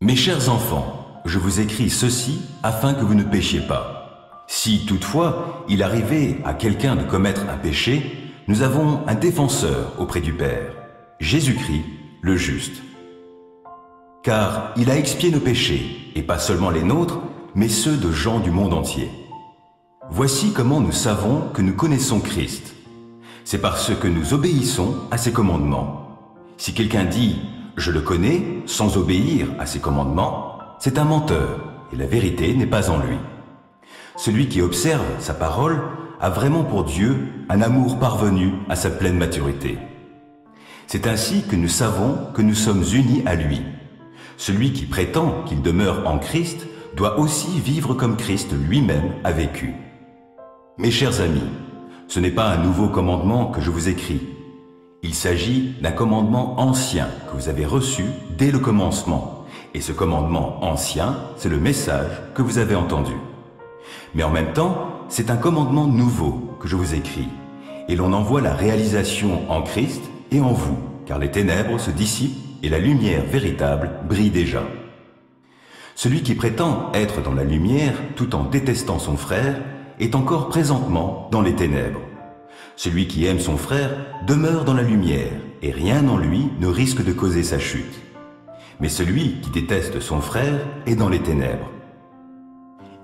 Mes chers enfants, je vous écris ceci afin que vous ne péchiez pas. Si toutefois il arrivait à quelqu'un de commettre un péché, nous avons un défenseur auprès du Père, Jésus-Christ, le juste. Car il a expié nos péchés, et pas seulement les nôtres, mais ceux de gens du monde entier. Voici comment nous savons que nous connaissons Christ. C'est parce que nous obéissons à ses commandements. Si quelqu'un dit « je le connais » sans obéir à ses commandements, c'est un menteur, et la vérité n'est pas en lui. Celui qui observe sa parole a vraiment pour Dieu un amour parvenu à sa pleine maturité. C'est ainsi que nous savons que nous sommes unis à lui. Celui qui prétend qu'il demeure en Christ doit aussi vivre comme Christ lui-même a vécu. Mes chers amis, ce n'est pas un nouveau commandement que je vous écris. Il s'agit d'un commandement ancien que vous avez reçu dès le commencement. Et ce commandement ancien, c'est le message que vous avez entendu. Mais en même temps, c'est un commandement nouveau que je vous écris. Et l'on en voit la réalisation en Christ et en vous, car les ténèbres se dissipent et la lumière véritable brille déjà. Celui qui prétend être dans la lumière tout en détestant son frère est encore présentement dans les ténèbres. Celui qui aime son frère demeure dans la lumière et rien en lui ne risque de causer sa chute. Mais celui qui déteste son frère est dans les ténèbres.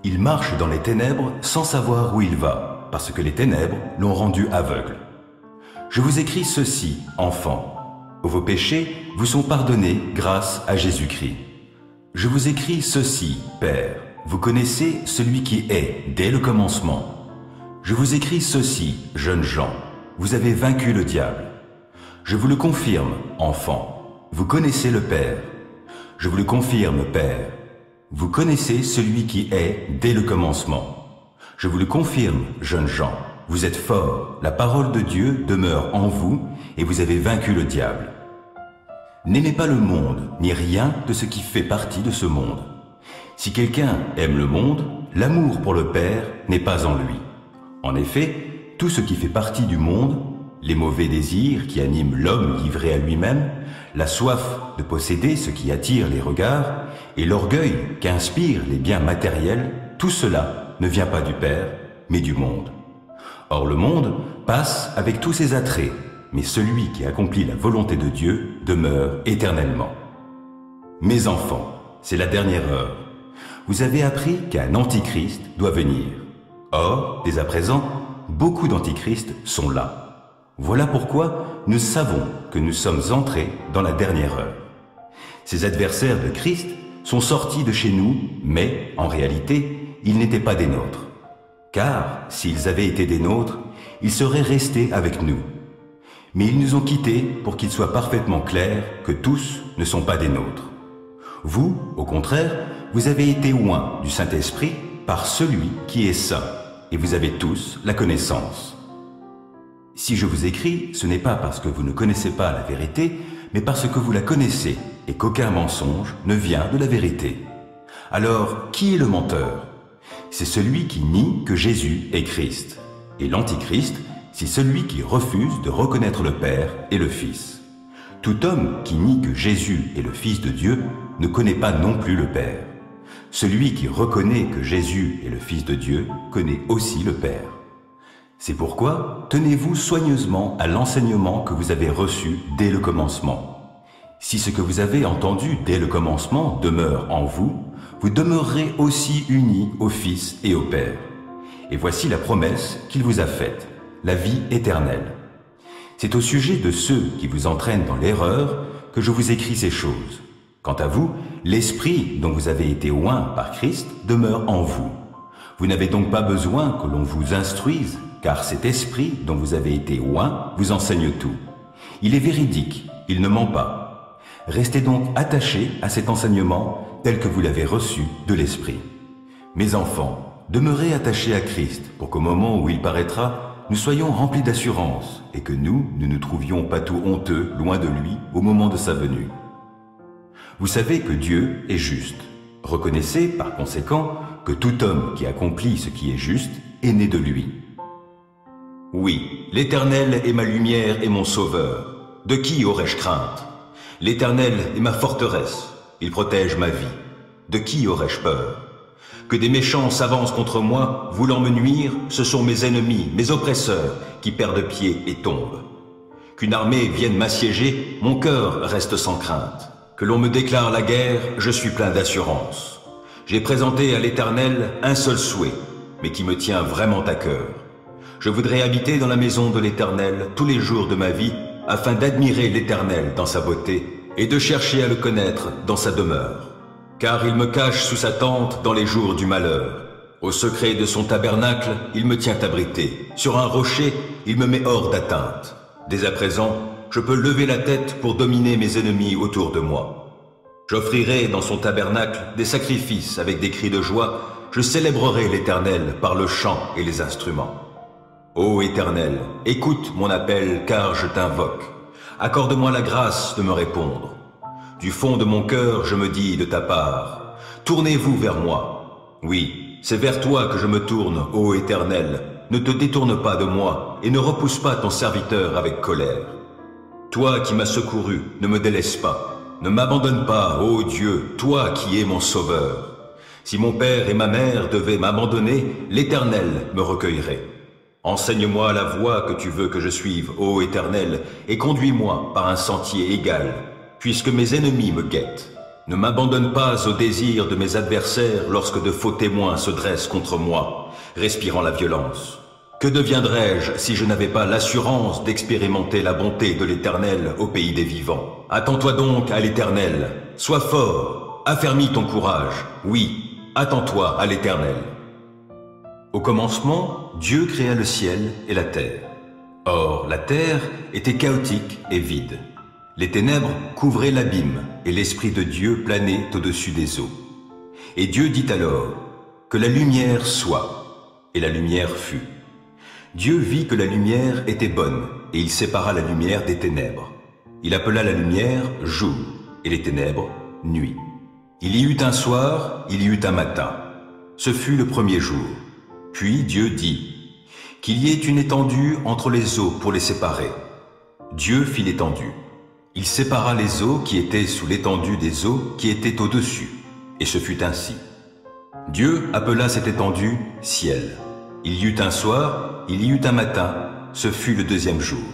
Il marche dans les ténèbres sans savoir où il va, parce que les ténèbres l'ont rendu aveugle. Je vous écris ceci, enfants. Vos péchés vous sont pardonnés grâce à Jésus-Christ. Je vous écris ceci, Père. Vous connaissez celui qui est dès le commencement. Je vous écris ceci, jeunes gens. Vous avez vaincu le diable. Je vous le confirme, enfants. Vous connaissez le Père. Je vous le confirme, Père. Vous connaissez celui qui est dès le commencement. Je vous le confirme, jeunes gens. Vous êtes forts, la parole de Dieu demeure en vous et vous avez vaincu le diable. N'aimez pas le monde, ni rien de ce qui fait partie de ce monde. Si quelqu'un aime le monde, l'amour pour le Père n'est pas en lui. En effet, tout ce qui fait partie du monde, les mauvais désirs qui animent l'homme livré à lui-même, la soif de posséder ce qui attire les regards et l'orgueil qu'inspirent les biens matériels, tout cela ne vient pas du Père, mais du monde. Or le monde passe avec tous ses attraits, mais celui qui accomplit la volonté de Dieu demeure éternellement. Mes enfants, c'est la dernière heure. Vous avez appris qu'un antichrist doit venir. Or, dès à présent, beaucoup d'antichrists sont là. Voilà pourquoi nous savons que nous sommes entrés dans la dernière heure. Ces adversaires de Christ sont sortis de chez nous, mais, en réalité, ils n'étaient pas des nôtres. Car, s'ils avaient été des nôtres, ils seraient restés avec nous. Mais ils nous ont quittés pour qu'il soit parfaitement clair que tous ne sont pas des nôtres. Vous, au contraire, vous avez été oints du Saint-Esprit par celui qui est saint, et vous avez tous la connaissance. Si je vous écris, ce n'est pas parce que vous ne connaissez pas la vérité, mais parce que vous la connaissez, et qu'aucun mensonge ne vient de la vérité. Alors, qui est le menteur? C'est celui qui nie que Jésus est Christ. Et l'Antichrist, c'est celui qui refuse de reconnaître le Père et le Fils. Tout homme qui nie que Jésus est le Fils de Dieu ne connaît pas non plus le Père. Celui qui reconnaît que Jésus est le Fils de Dieu connaît aussi le Père. C'est pourquoi tenez-vous soigneusement à l'enseignement que vous avez reçu dès le commencement. Si ce que vous avez entendu dès le commencement demeure en vous, vous demeurerez aussi unis au Fils et au Père. Et voici la promesse qu'il vous a faite, la vie éternelle. C'est au sujet de ceux qui vous entraînent dans l'erreur que je vous écris ces choses. Quant à vous, l'Esprit dont vous avez été oints par Christ demeure en vous. Vous n'avez donc pas besoin que l'on vous instruise, car cet Esprit dont vous avez été oints vous enseigne tout. Il est véridique, il ne ment pas. Restez donc attachés à cet enseignement tel que vous l'avez reçu de l'Esprit. Mes enfants, demeurez attachés à Christ pour qu'au moment où il paraîtra, nous soyons remplis d'assurance et que nous ne nous trouvions pas tout honteux loin de lui au moment de sa venue. Vous savez que Dieu est juste. Reconnaissez par conséquent que tout homme qui accomplit ce qui est juste est né de lui. Oui, l'Éternel est ma lumière et mon sauveur. De qui aurais-je crainte? L'Éternel est ma forteresse. il protège ma vie. De qui aurais-je peur? Que des méchants s'avancent contre moi, voulant me nuire, ce sont mes ennemis, mes oppresseurs, qui perdent pied et tombent. Qu'une armée vienne m'assiéger, mon cœur reste sans crainte. Que l'on me déclare la guerre, je suis plein d'assurance. J'ai présenté à l'Éternel un seul souhait, mais qui me tient vraiment à cœur. Je voudrais habiter dans la maison de l'Éternel tous les jours de ma vie, afin d'admirer l'Éternel dans sa beauté et de chercher à le connaître dans sa demeure. Car il me cache sous sa tente dans les jours du malheur. Au secret de son tabernacle, il me tient abrité. Sur un rocher, il me met hors d'atteinte. Dès à présent, je peux lever la tête pour dominer mes ennemis autour de moi. J'offrirai dans son tabernacle des sacrifices avec des cris de joie. Je célébrerai l'Éternel par le chant et les instruments. Ô Éternel, écoute mon appel car je t'invoque. Accorde-moi la grâce de me répondre. Du fond de mon cœur, je me dis de ta part, tournez-vous vers moi. Oui, c'est vers toi que je me tourne, ô Éternel. Ne te détourne pas de moi et ne repousse pas ton serviteur avec colère. Toi qui m'as secouru, ne me délaisse pas. Ne m'abandonne pas, ô Dieu, toi qui es mon sauveur. Si mon père et ma mère devaient m'abandonner, l'Éternel me recueillerait. Enseigne-moi la voie que tu veux que je suive, ô Éternel, et conduis-moi par un sentier égal, puisque mes ennemis me guettent. Ne m'abandonne pas au désir de mes adversaires lorsque de faux témoins se dressent contre moi, respirant la violence. Que deviendrais-je si je n'avais pas l'assurance d'expérimenter la bonté de l'Éternel au pays des vivants? Attends-toi donc à l'Éternel, sois fort, affermis ton courage, oui, attends-toi à l'Éternel. Au commencement, Dieu créa le ciel et la terre. Or, la terre était chaotique et vide. Les ténèbres couvraient l'abîme et l'Esprit de Dieu planait au-dessus des eaux. Et Dieu dit alors, « Que la lumière soit. » Et la lumière fut. Dieu vit que la lumière était bonne et il sépara la lumière des ténèbres. Il appela la lumière jour et les ténèbres nuit. Il y eut un soir, il y eut un matin. Ce fut le premier jour. Puis Dieu dit, qu'il y ait une étendue entre les eaux pour les séparer. Dieu fit l'étendue. Il sépara les eaux qui étaient sous l'étendue des eaux qui étaient au-dessus, et ce fut ainsi. Dieu appela cette étendue ciel. Il y eut un soir, il y eut un matin, ce fut le deuxième jour.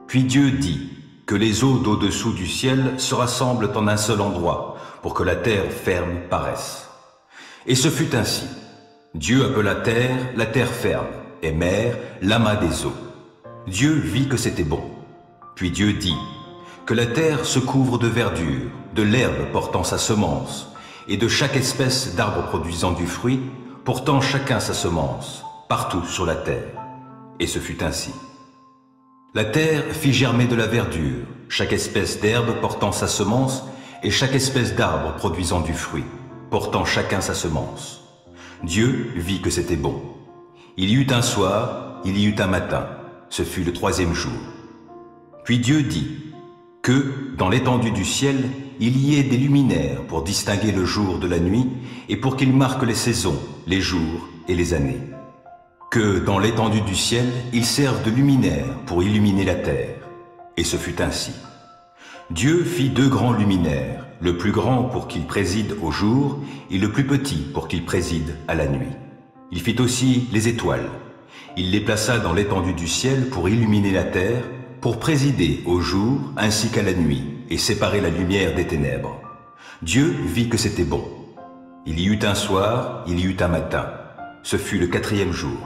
Puis Dieu dit, que les eaux d'au-dessous du ciel se rassemblent en un seul endroit, pour que la terre ferme paraisse. Et ce fut ainsi. Dieu appela terre la terre ferme, et mer l'amas des eaux. Dieu vit que c'était bon. Puis Dieu dit, que la terre se couvre de verdure, de l'herbe portant sa semence, et de chaque espèce d'arbre produisant du fruit, portant chacun sa semence, partout sur la terre. Et ce fut ainsi. La terre fit germer de la verdure, chaque espèce d'herbe portant sa semence, et chaque espèce d'arbre produisant du fruit, portant chacun sa semence. Dieu vit que c'était bon. Il y eut un soir, il y eut un matin, ce fut le troisième jour. Puis Dieu dit, que, dans l'étendue du ciel, il y ait des luminaires pour distinguer le jour de la nuit et pour qu'ils marquent les saisons, les jours et les années. Que, dans l'étendue du ciel, ils servent de luminaires pour illuminer la terre. Et ce fut ainsi. Dieu fit deux grands luminaires, le plus grand pour qu'il préside au jour et le plus petit pour qu'il préside à la nuit. Il fit aussi les étoiles. Il les plaça dans l'étendue du ciel pour illuminer la terre, pour présider au jour ainsi qu'à la nuit et séparer la lumière des ténèbres. Dieu vit que c'était bon. Il y eut un soir, il y eut un matin. Ce fut le quatrième jour.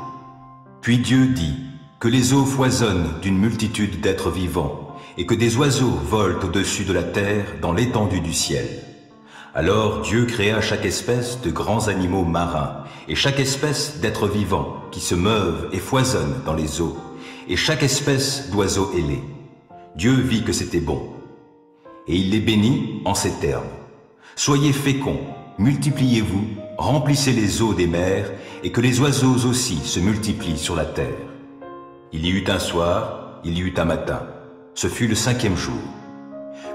Puis Dieu dit que les eaux foisonnent d'une multitude d'êtres vivants et que des oiseaux volent au-dessus de la terre dans l'étendue du ciel. Alors Dieu créa chaque espèce de grands animaux marins et chaque espèce d'êtres vivants qui se meuvent et foisonnent dans les eaux et chaque espèce d'oiseaux ailés. Dieu vit que c'était bon. Et il les bénit en ces termes. Soyez féconds, multipliez-vous, remplissez les eaux des mers et que les oiseaux aussi se multiplient sur la terre. Il y eut un soir, il y eut un matin. Ce fut le cinquième jour.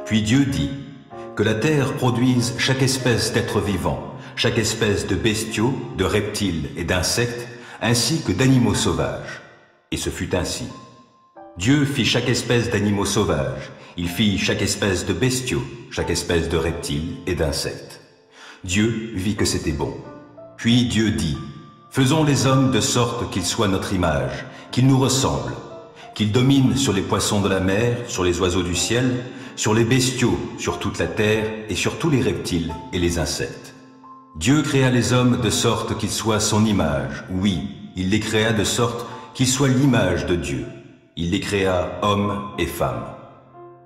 Puis Dieu dit, que la terre produise chaque espèce d'êtres vivants, chaque espèce de bestiaux, de reptiles et d'insectes, ainsi que d'animaux sauvages. Et ce fut ainsi. Dieu fit chaque espèce d'animaux sauvages, Il fit chaque espèce de bestiaux, chaque espèce de reptiles et d'insectes. Dieu vit que c'était bon. Puis Dieu dit, « Faisons les hommes de sorte qu'ils soient notre image, qu'ils nous ressemblent, qu'ils dominent sur les poissons de la mer, sur les oiseaux du ciel, sur les bestiaux, sur toute la terre et sur tous les reptiles et les insectes. » Dieu créa les hommes de sorte qu'ils soient son image. Oui, il les créa de sorte qu'ils soient l'image de Dieu. Il les créa hommes et femmes.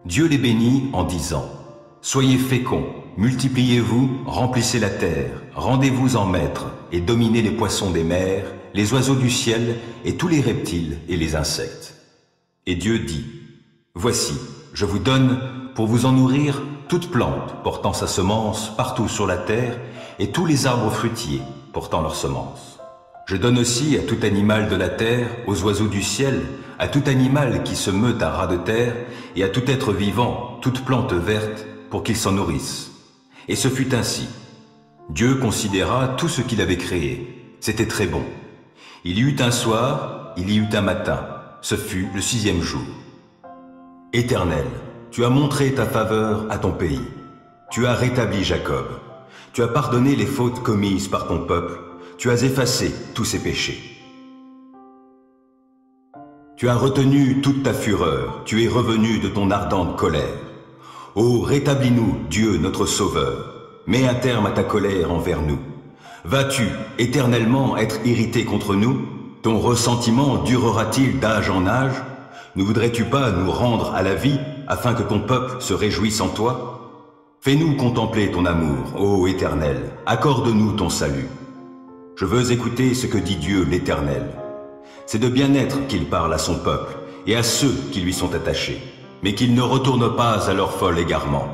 Dieu les bénit en disant, « Soyez féconds, multipliez-vous, remplissez la terre, rendez-vous en maîtres et dominez les poissons des mers, les oiseaux du ciel et tous les reptiles et les insectes. » Et Dieu dit, « Voici, je vous donne pour vous en nourrir toute plante portant sa semence partout sur la terre et tous les arbres fruitiers portant leur semence. Je donne aussi à tout animal de la terre, aux oiseaux du ciel, à tout animal qui se meut à ras de terre et à tout être vivant, toute plante verte, pour qu'ils s'en nourrissent. » Et ce fut ainsi. Dieu considéra tout ce qu'il avait créé. C'était très bon. Il y eut un soir, il y eut un matin. Ce fut le 6e jour. Éternel, tu as montré ta faveur à ton pays. Tu as rétabli Jacob. Tu as pardonné les fautes commises par ton peuple. Tu as effacé tous ses péchés. Tu as retenu toute ta fureur. Tu es revenu de ton ardente colère. Ô, rétablis-nous, Dieu notre Sauveur. Mets un terme à ta colère envers nous. Vas-tu éternellement être irrité contre nous? Ton ressentiment durera-t-il d'âge en âge? Ne voudrais-tu pas nous rendre à la vie afin que ton peuple se réjouisse en toi? Fais-nous contempler ton amour, ô Éternel, accorde-nous ton salut. Je veux écouter ce que dit Dieu l'Éternel. C'est de bien-être qu'il parle à son peuple et à ceux qui lui sont attachés, mais qu'il ne retourne pas à leur fol égarement.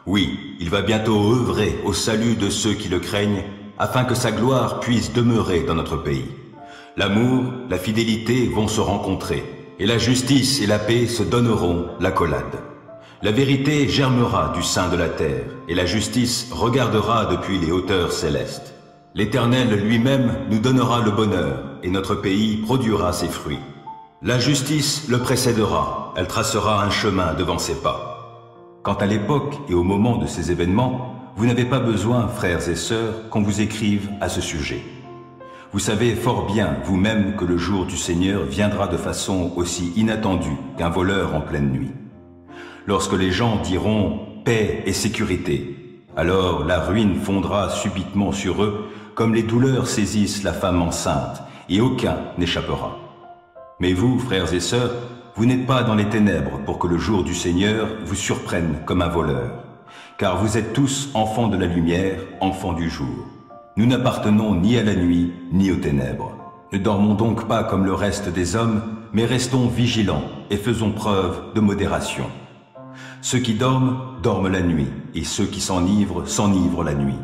Oui, il va bientôt œuvrer au salut de ceux qui le craignent, afin que sa gloire puisse demeurer dans notre pays. L'amour, la fidélité vont se rencontrer, et la justice et la paix se donneront l'accolade. La vérité germera du sein de la terre, et la justice regardera depuis les hauteurs célestes. L'Éternel lui-même nous donnera le bonheur, et notre pays produira ses fruits. La justice le précédera, elle tracera un chemin devant ses pas. Quant à l'époque et au moment de ces événements, vous n'avez pas besoin, frères et sœurs, qu'on vous écrive à ce sujet. Vous savez fort bien vous-même que le jour du Seigneur viendra de façon aussi inattendue qu'un voleur en pleine nuit. Lorsque les gens diront « paix et sécurité », alors la ruine fondra subitement sur eux comme les douleurs saisissent la femme enceinte, et aucun n'échappera. Mais vous, frères et sœurs, vous n'êtes pas dans les ténèbres pour que le jour du Seigneur vous surprenne comme un voleur, car vous êtes tous enfants de la lumière, enfants du jour. Nous n'appartenons ni à la nuit, ni aux ténèbres. Ne dormons donc pas comme le reste des hommes, mais restons vigilants et faisons preuve de modération. Ceux qui dorment, dorment la nuit, et ceux qui s'enivrent la nuit.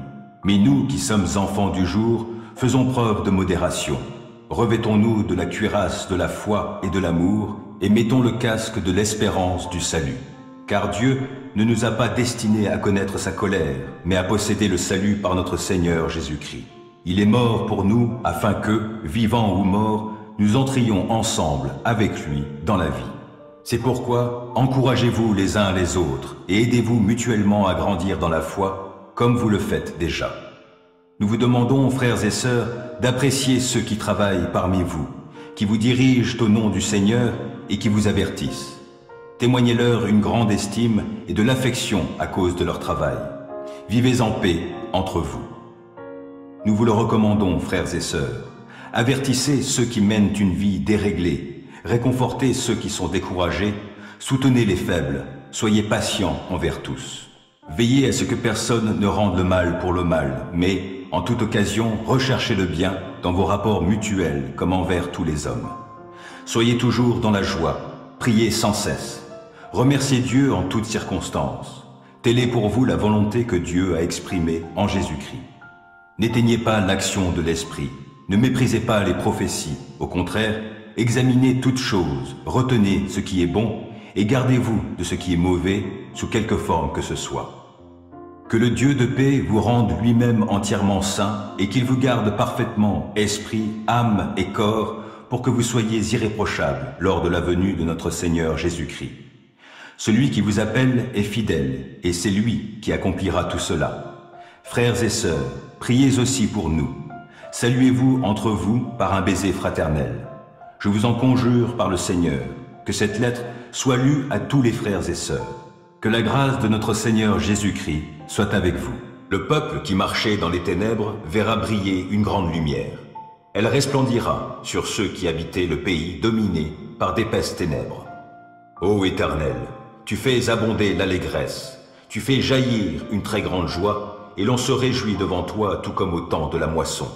Mais nous qui sommes enfants du jour, faisons preuve de modération. Revêtons-nous de la cuirasse de la foi et de l'amour, et mettons le casque de l'espérance du salut. Car Dieu ne nous a pas destinés à connaître sa colère, mais à posséder le salut par notre Seigneur Jésus-Christ. Il est mort pour nous, afin que, vivants ou morts, nous entrions ensemble avec lui dans la vie. C'est pourquoi, encouragez-vous les uns les autres, et aidez-vous mutuellement à grandir dans la foi, comme vous le faites déjà. Nous vous demandons, frères et sœurs, d'apprécier ceux qui travaillent parmi vous, qui vous dirigent au nom du Seigneur et qui vous avertissent. Témoignez-leur une grande estime et de l'affection à cause de leur travail. Vivez en paix entre vous. Nous vous le recommandons, frères et sœurs. Avertissez ceux qui mènent une vie déréglée, réconfortez ceux qui sont découragés, soutenez les faibles, soyez patients envers tous. Veillez à ce que personne ne rende le mal pour le mal, mais, en toute occasion, recherchez le bien dans vos rapports mutuels comme envers tous les hommes. Soyez toujours dans la joie, priez sans cesse. Remerciez Dieu en toutes circonstances. Telle est pour vous la volonté que Dieu a exprimée en Jésus-Christ. N'éteignez pas l'action de l'Esprit, ne méprisez pas les prophéties. Au contraire, examinez toutes choses, retenez ce qui est bon et gardez-vous de ce qui est mauvais sous quelque forme que ce soit. Que le Dieu de paix vous rende lui-même entièrement saint et qu'il vous garde parfaitement esprit, âme et corps pour que vous soyez irréprochables lors de la venue de notre Seigneur Jésus-Christ. Celui qui vous appelle est fidèle, et c'est lui qui accomplira tout cela. Frères et sœurs, priez aussi pour nous. Saluez-vous entre vous par un baiser fraternel. Je vous en conjure par le Seigneur, que cette lettre soit lue à tous les frères et sœurs. Que la grâce de notre Seigneur Jésus-Christ soit avec vous. Le peuple qui marchait dans les ténèbres verra briller une grande lumière. Elle resplendira sur ceux qui habitaient le pays dominé par d'épaisses ténèbres. Ô Éternel, tu fais abonder l'allégresse, tu fais jaillir une très grande joie, et l'on se réjouit devant toi tout comme au temps de la moisson,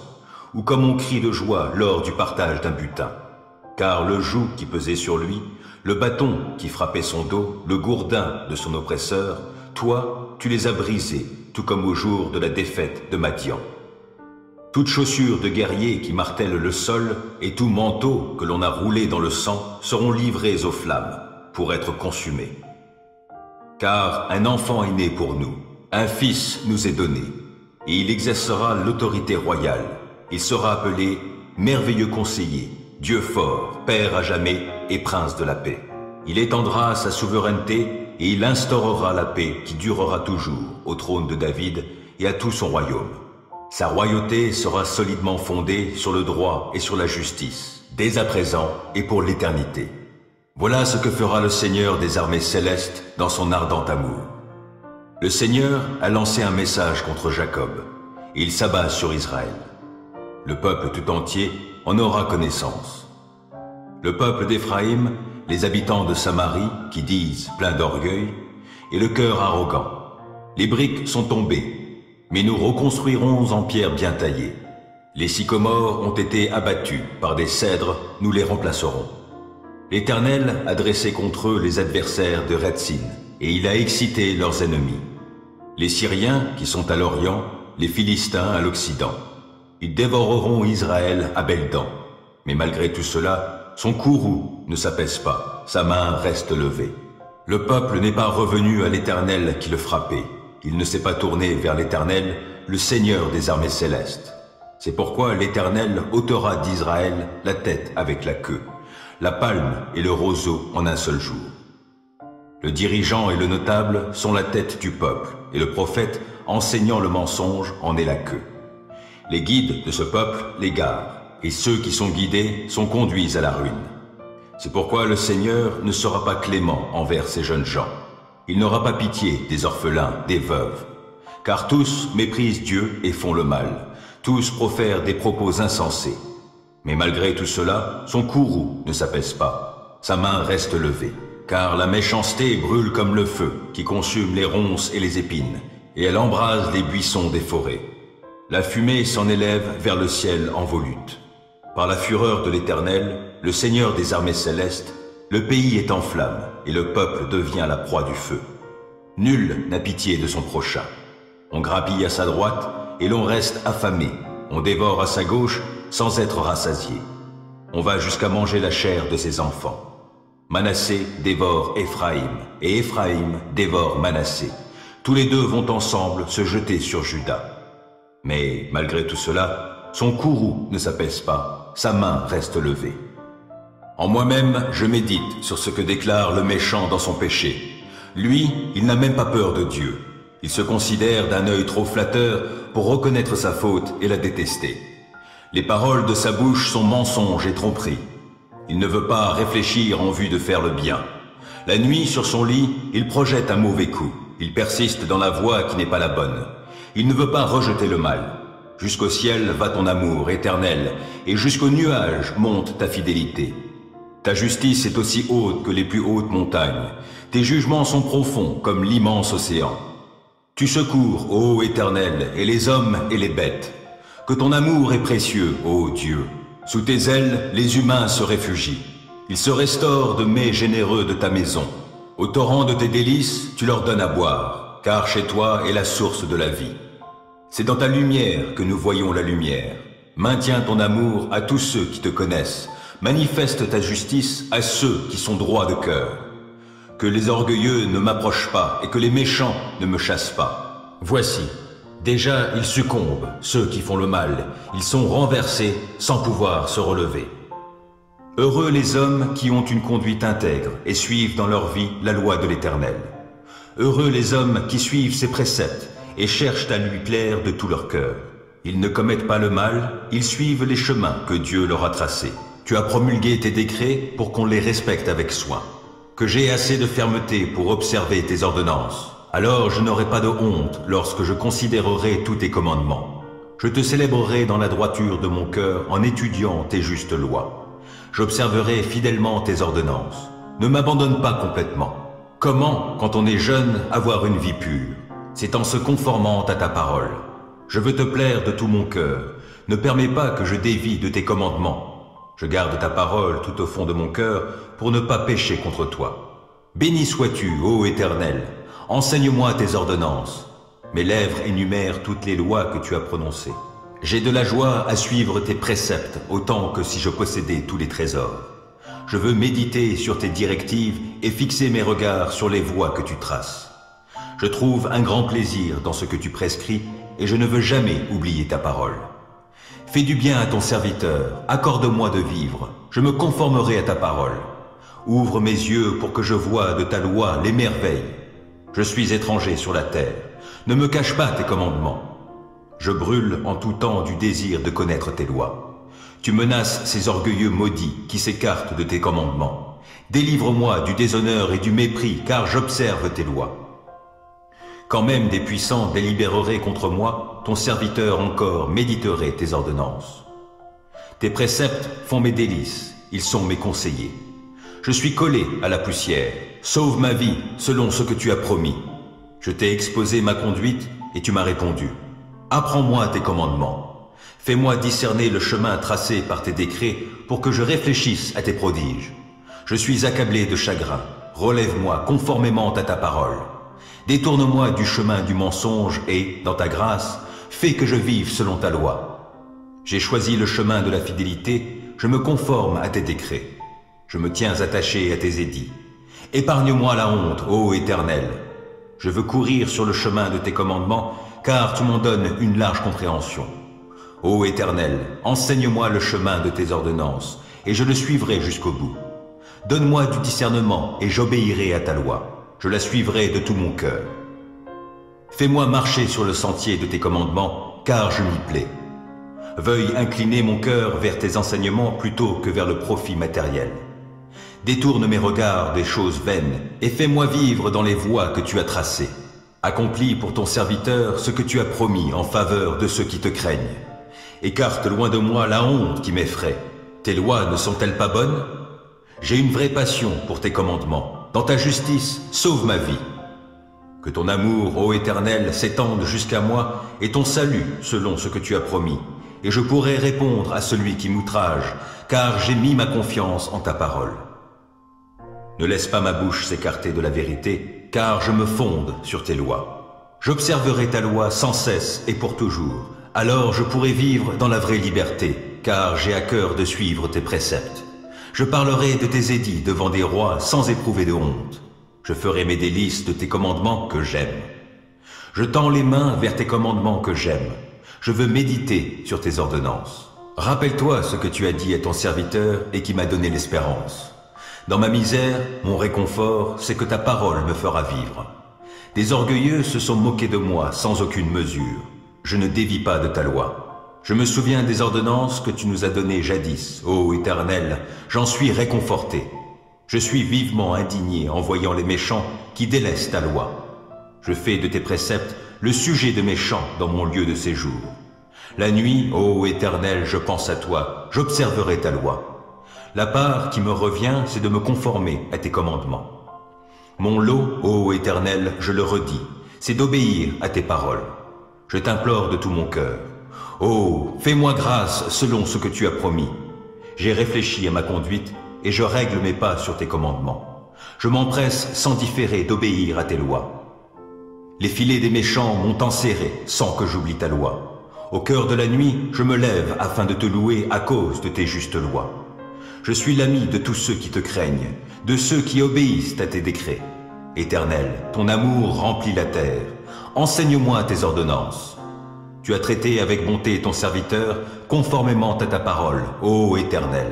ou comme on crie de joie lors du partage d'un butin. Car le joug qui pesait sur lui, le bâton qui frappait son dos, le gourdin de son oppresseur, toi, tu les as brisés, tout comme au jour de la défaite de Madian. Toute chaussure de guerrier qui martèle le sol et tout manteau que l'on a roulé dans le sang seront livrés aux flammes pour être consumés. Car un enfant est né pour nous, un fils nous est donné, et il exercera l'autorité royale. Il sera appelé merveilleux conseiller, Dieu fort, Père à jamais et Prince de la paix. Il étendra sa souveraineté et il instaurera la paix qui durera toujours au trône de David et à tout son royaume. Sa royauté sera solidement fondée sur le droit et sur la justice, dès à présent et pour l'éternité. Voilà ce que fera le Seigneur des armées célestes dans son ardent amour. Le Seigneur a lancé un message contre Jacob, et il s'abat sur Israël. Le peuple tout entier en aura connaissance. Le peuple d'Éphraïm, les habitants de Samarie, qui disent, pleins d'orgueil, et le cœur arrogant. Les briques sont tombées, mais nous reconstruirons en pierre bien taillée. Les sycomores ont été abattus, par des cèdres, nous les remplacerons. L'Éternel a dressé contre eux les adversaires de Retzin, et il a excité leurs ennemis. Les Syriens, qui sont à l'Orient, les Philistins à l'Occident. Ils dévoreront Israël à belles dents. Mais malgré tout cela, son courroux ne s'apaise pas, sa main reste levée. Le peuple n'est pas revenu à l'Éternel qui le frappait. Il ne s'est pas tourné vers l'Éternel, le Seigneur des armées célestes. C'est pourquoi l'Éternel ôtera d'Israël la tête avec la queue, la palme et le roseau en un seul jour. Le dirigeant et le notable sont la tête du peuple, et le prophète, enseignant le mensonge, en est la queue. Les guides de ce peuple l'égarent, et ceux qui sont guidés sont conduits à la ruine. C'est pourquoi le Seigneur ne sera pas clément envers ces jeunes gens. Il n'aura pas pitié des orphelins, des veuves. Car tous méprisent Dieu et font le mal. Tous profèrent des propos insensés. Mais malgré tout cela, son courroux ne s'apaise pas. Sa main reste levée. Car la méchanceté brûle comme le feu, qui consume les ronces et les épines, et elle embrase les buissons des forêts. La fumée s'en élève vers le ciel en volute. Par la fureur de l'Éternel, le Seigneur des armées célestes, le pays est en flammes et le peuple devient la proie du feu. Nul n'a pitié de son prochain. On grappille à sa droite et l'on reste affamé. On dévore à sa gauche sans être rassasié. On va jusqu'à manger la chair de ses enfants. Manassé dévore Éphraïm et Éphraïm dévore Manassé. Tous les deux vont ensemble se jeter sur Juda. Mais malgré tout cela, son courroux ne s'apaise pas, sa main reste levée. En moi-même, je médite sur ce que déclare le méchant dans son péché. Lui, il n'a même pas peur de Dieu. Il se considère d'un œil trop flatteur pour reconnaître sa faute et la détester. Les paroles de sa bouche sont mensonges et tromperies. Il ne veut pas réfléchir en vue de faire le bien. La nuit, sur son lit, il projette un mauvais coup. Il persiste dans la voie qui n'est pas la bonne. Il ne veut pas rejeter le mal. Jusqu'au ciel va ton amour éternel, et jusqu'aux nuages monte ta fidélité. Ta justice est aussi haute que les plus hautes montagnes. Tes jugements sont profonds comme l'immense océan. Tu secours, ô Éternel, et les hommes et les bêtes. Que ton amour est précieux, ô Dieu. Sous tes ailes, les humains se réfugient. Ils se restaurent de mets généreux de ta maison. Au torrent de tes délices, tu leur donnes à boire, car chez toi est la source de la vie. C'est dans ta lumière que nous voyons la lumière. Maintiens ton amour à tous ceux qui te connaissent. Manifeste ta justice à ceux qui sont droits de cœur. Que les orgueilleux ne m'approchent pas et que les méchants ne me chassent pas. Voici, déjà ils succombent, ceux qui font le mal. Ils sont renversés sans pouvoir se relever. Heureux les hommes qui ont une conduite intègre et suivent dans leur vie la loi de l'Éternel. Heureux les hommes qui suivent ses préceptes et cherchent à lui plaire de tout leur cœur. Ils ne commettent pas le mal, ils suivent les chemins que Dieu leur a tracés. Tu as promulgué tes décrets pour qu'on les respecte avec soin. Que j'ai assez de fermeté pour observer tes ordonnances. Alors je n'aurai pas de honte lorsque je considérerai tous tes commandements. Je te célébrerai dans la droiture de mon cœur en étudiant tes justes lois. J'observerai fidèlement tes ordonnances. Ne m'abandonne pas complètement. Comment, quand on est jeune, avoir une vie pure? C'est en se conformant à ta parole. Je veux te plaire de tout mon cœur. Ne permets pas que je dévie de tes commandements. Je garde ta parole tout au fond de mon cœur pour ne pas pécher contre toi. Béni sois-tu, ô Éternel. Enseigne-moi tes ordonnances. Mes lèvres énumèrent toutes les lois que tu as prononcées. J'ai de la joie à suivre tes préceptes autant que si je possédais tous les trésors. Je veux méditer sur tes directives et fixer mes regards sur les voies que tu traces. Je trouve un grand plaisir dans ce que tu prescris et je ne veux jamais oublier ta parole. Fais du bien à ton serviteur, accorde-moi de vivre, je me conformerai à ta parole. Ouvre mes yeux pour que je voie de ta loi les merveilles. Je suis étranger sur la terre, ne me cache pas tes commandements. Je brûle en tout temps du désir de connaître tes lois. Tu menaces ces orgueilleux maudits qui s'écartent de tes commandements. Délivre-moi du déshonneur et du mépris, car j'observe tes lois. Quand même des puissants délibéreraient contre moi, ton serviteur encore méditerait tes ordonnances. Tes préceptes font mes délices, ils sont mes conseillers. Je suis collé à la poussière, sauve ma vie selon ce que tu as promis. Je t'ai exposé ma conduite et tu m'as répondu. Apprends-moi tes commandements. Fais-moi discerner le chemin tracé par tes décrets pour que je réfléchisse à tes prodiges. Je suis accablé de chagrin. Relève-moi conformément à ta parole. Détourne-moi du chemin du mensonge et, dans ta grâce, fais que je vive selon ta loi. J'ai choisi le chemin de la fidélité, je me conforme à tes décrets. Je me tiens attaché à tes édits. Épargne-moi la honte, ô Éternel. Je veux courir sur le chemin de tes commandements, car tu m'en donnes une large compréhension. Ô Éternel, enseigne-moi le chemin de tes ordonnances, et je le suivrai jusqu'au bout. Donne-moi du discernement, et j'obéirai à ta loi. Je la suivrai de tout mon cœur. Fais-moi marcher sur le sentier de tes commandements, car je m'y plais. Veuille incliner mon cœur vers tes enseignements plutôt que vers le profit matériel. Détourne mes regards des choses vaines, et fais-moi vivre dans les voies que tu as tracées. Accomplis pour ton serviteur ce que tu as promis en faveur de ceux qui te craignent. Écarte loin de moi la honte qui m'effraie. Tes lois ne sont-elles pas bonnes? J'ai une vraie passion pour tes commandements. Dans ta justice, sauve ma vie. Que ton amour, ô Éternel, s'étende jusqu'à moi et ton salut selon ce que tu as promis. Et je pourrai répondre à celui qui m'outrage, car j'ai mis ma confiance en ta parole. Ne laisse pas ma bouche s'écarter de la vérité, car je me fonde sur tes lois. J'observerai ta loi sans cesse et pour toujours. Alors je pourrai vivre dans la vraie liberté, car j'ai à cœur de suivre tes préceptes. Je parlerai de tes édits devant des rois sans éprouver de honte. Je ferai mes délices de tes commandements que j'aime. Je tends les mains vers tes commandements que j'aime. Je veux méditer sur tes ordonnances. Rappelle-toi ce que tu as dit à ton serviteur et qui m'a donné l'espérance. Dans ma misère, mon réconfort, c'est que ta parole me fera vivre. Des orgueilleux se sont moqués de moi sans aucune mesure. Je ne dévie pas de ta loi. Je me souviens des ordonnances que tu nous as données jadis, ô Éternel, j'en suis réconforté. Je suis vivement indigné en voyant les méchants qui délaissent ta loi. Je fais de tes préceptes le sujet de mes chants dans mon lieu de séjour. La nuit, ô Éternel, je pense à toi, j'observerai ta loi. La part qui me revient, c'est de me conformer à tes commandements. Mon lot, ô Éternel, je le redis, c'est d'obéir à tes paroles. Je t'implore de tout mon cœur. Oh, fais-moi grâce selon ce que tu as promis. J'ai réfléchi à ma conduite et je règle mes pas sur tes commandements. Je m'empresse sans différer d'obéir à tes lois. Les filets des méchants m'ont enserré sans que j'oublie ta loi. Au cœur de la nuit, je me lève afin de te louer à cause de tes justes lois. Je suis l'ami de tous ceux qui te craignent, de ceux qui obéissent à tes décrets. Éternel, ton amour remplit la terre. Enseigne-moi tes ordonnances. Tu as traité avec bonté ton serviteur, conformément à ta parole, ô Éternel.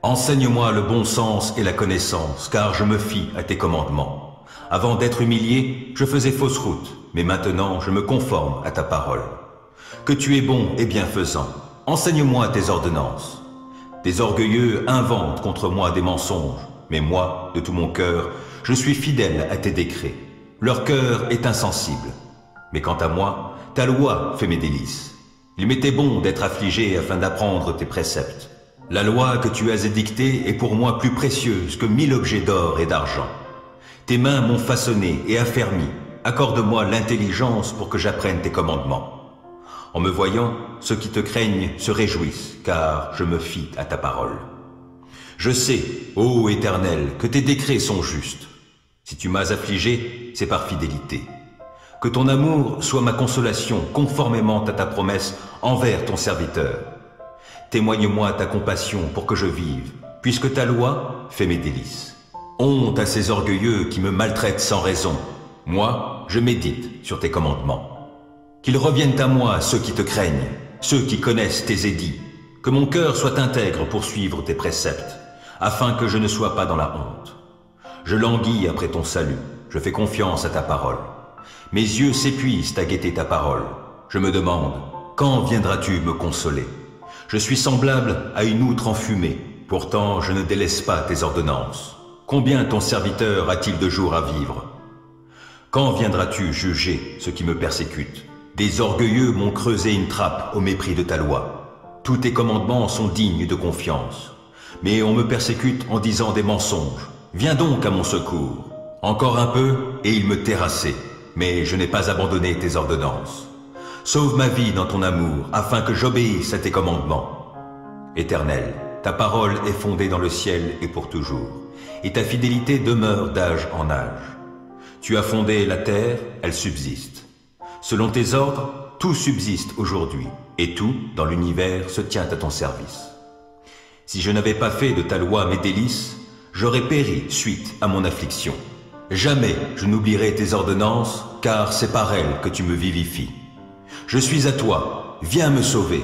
Enseigne-moi le bon sens et la connaissance, car je me fie à tes commandements. Avant d'être humilié, je faisais fausse route, mais maintenant je me conforme à ta parole. Que tu es bon et bienfaisant, enseigne-moi tes ordonnances. Des orgueilleux inventent contre moi des mensonges, mais moi, de tout mon cœur, je suis fidèle à tes décrets. Leur cœur est insensible. Mais quant à moi, ta loi fait mes délices. Il m'était bon d'être affligé afin d'apprendre tes préceptes. La loi que tu as édictée est pour moi plus précieuse que 1000 objets d'or et d'argent. Tes mains m'ont façonné et affermi. Accorde-moi l'intelligence pour que j'apprenne tes commandements. En me voyant, ceux qui te craignent se réjouissent, car je me fie à ta parole. Je sais, ô Éternel, que tes décrets sont justes. Si tu m'as affligé, c'est par fidélité. Que ton amour soit ma consolation conformément à ta promesse envers ton serviteur. Témoigne-moi ta compassion pour que je vive, puisque ta loi fait mes délices. Honte à ces orgueilleux qui me maltraitent sans raison. Moi, je médite sur tes commandements. Qu'ils reviennent à moi ceux qui te craignent, ceux qui connaissent tes édits. Que mon cœur soit intègre pour suivre tes préceptes, afin que je ne sois pas dans la honte. Je languis après ton salut, je fais confiance à ta parole. Mes yeux s'épuisent à guetter ta parole. Je me demande, quand viendras-tu me consoler? Je suis semblable à une outre enfumée, pourtant je ne délaisse pas tes ordonnances. Combien ton serviteur a-t-il de jours à vivre? Quand viendras-tu juger ceux qui me persécutent? Des orgueilleux m'ont creusé une trappe au mépris de ta loi. Tous tes commandements sont dignes de confiance. Mais on me persécute en disant des mensonges. Viens donc à mon secours. Encore un peu et il me terrassait. Mais je n'ai pas abandonné tes ordonnances. Sauve ma vie dans ton amour, afin que j'obéisse à tes commandements. Éternel, ta parole est fondée dans le ciel et pour toujours, et ta fidélité demeure d'âge en âge. Tu as fondé la terre, elle subsiste. Selon tes ordres, tout subsiste aujourd'hui, et tout, dans l'univers, se tient à ton service. Si je n'avais pas fait de ta loi mes délices, j'aurais péri suite à mon affliction. Jamais je n'oublierai tes ordonnances, car c'est par elles que tu me vivifies. Je suis à toi, viens me sauver,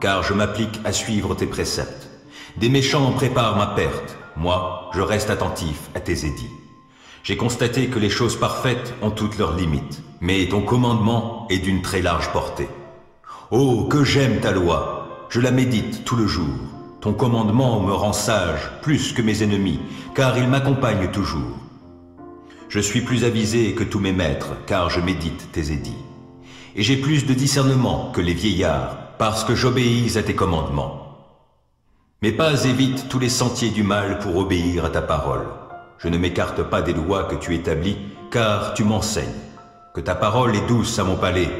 car je m'applique à suivre tes préceptes. Des méchants préparent ma perte, moi, je reste attentif à tes édits. J'ai constaté que les choses parfaites ont toutes leurs limites, mais ton commandement est d'une très large portée. Oh, que j'aime ta loi, je la médite tout le jour. Ton commandement me rend sage plus que mes ennemis, car il m'accompagne toujours. Je suis plus avisé que tous mes maîtres, car je médite tes édits. Et j'ai plus de discernement que les vieillards, parce que j'obéis à tes commandements. Mes pas évitent tous les sentiers du mal pour obéir à ta parole. Je ne m'écarte pas des lois que tu établis, car tu m'enseignes. Que ta parole est douce à mon palais,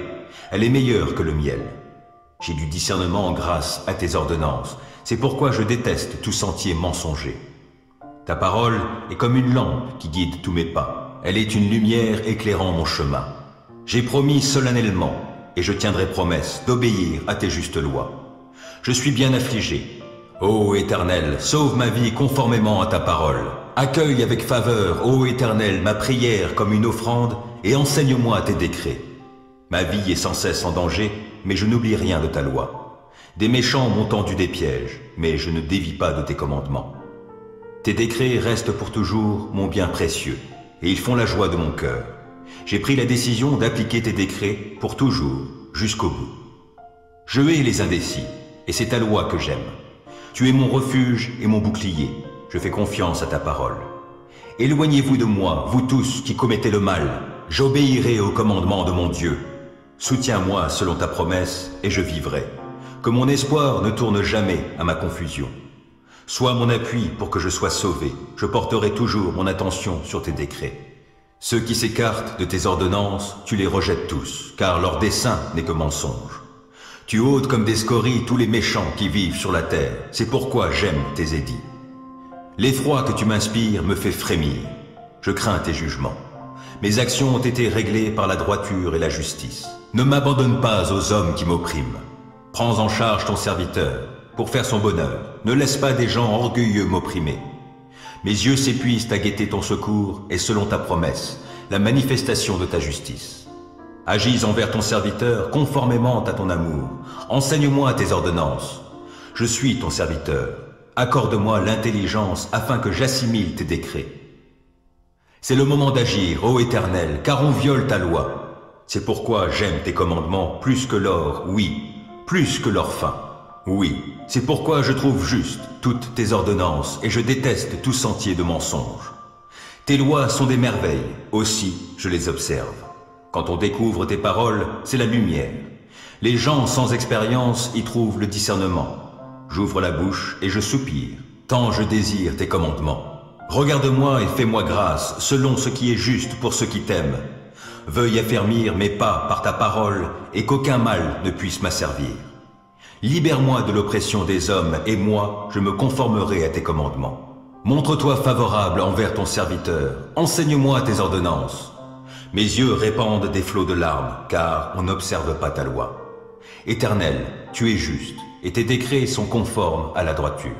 elle est meilleure que le miel. J'ai du discernement grâce à tes ordonnances, c'est pourquoi je déteste tout sentier mensonger. Ta parole est comme une lampe qui guide tous mes pas, elle est une lumière éclairant mon chemin. J'ai promis solennellement, et je tiendrai promesse, d'obéir à tes justes lois. Je suis bien affligé. Ô Éternel, sauve ma vie conformément à ta parole. Accueille avec faveur, ô Éternel, ma prière comme une offrande, et enseigne-moi tes décrets. Ma vie est sans cesse en danger, mais je n'oublie rien de ta loi. Des méchants m'ont tendu des pièges, mais je ne dévie pas de tes commandements. Tes décrets restent pour toujours mon bien précieux, et ils font la joie de mon cœur. J'ai pris la décision d'appliquer tes décrets pour toujours, jusqu'au bout. Je hais les indécis, et c'est ta loi que j'aime. Tu es mon refuge et mon bouclier, je fais confiance à ta parole. Éloignez-vous de moi, vous tous qui commettez le mal, j'obéirai au commandement de mon Dieu. Soutiens-moi selon ta promesse, et je vivrai. Que mon espoir ne tourne jamais à ma confusion. Sois mon appui pour que je sois sauvé, je porterai toujours mon attention sur tes décrets. Ceux qui s'écartent de tes ordonnances, tu les rejettes tous, car leur dessein n'est que mensonge. Tu ôtes comme des scories tous les méchants qui vivent sur la terre, c'est pourquoi j'aime tes édits. L'effroi que tu m'inspires me fait frémir, je crains tes jugements. Mes actions ont été réglées par la droiture et la justice. Ne m'abandonne pas aux hommes qui m'oppriment. Prends en charge ton serviteur, pour faire son bonheur. Ne laisse pas des gens orgueilleux m'opprimer. Mes yeux s'épuisent à guetter ton secours et selon ta promesse, la manifestation de ta justice. Agis envers ton serviteur conformément à ton amour. Enseigne-moi tes ordonnances. Je suis ton serviteur. accorde-moi l'intelligence afin que j'assimile tes décrets. C'est le moment d'agir, ô Éternel, car on viole ta loi. C'est pourquoi j'aime tes commandements plus que l'or, oui, plus que l'or fin. Oui, c'est pourquoi je trouve juste toutes tes ordonnances et je déteste tout sentier de mensonge. Tes lois sont des merveilles, aussi je les observe. Quand on découvre tes paroles, c'est la lumière. Les gens sans expérience y trouvent le discernement. J'ouvre la bouche et je soupire, tant je désire tes commandements. Regarde-moi et fais-moi grâce, selon ce qui est juste pour ceux qui t'aiment. Veuille affermir mes pas par ta parole et qu'aucun mal ne puisse m'asservir. Libère-moi de l'oppression des hommes et moi, je me conformerai à tes commandements. Montre-toi favorable envers ton serviteur, enseigne-moi tes ordonnances. Mes yeux répandent des flots de larmes, car on n'observe pas ta loi. Éternel, tu es juste, et tes décrets sont conformes à la droiture.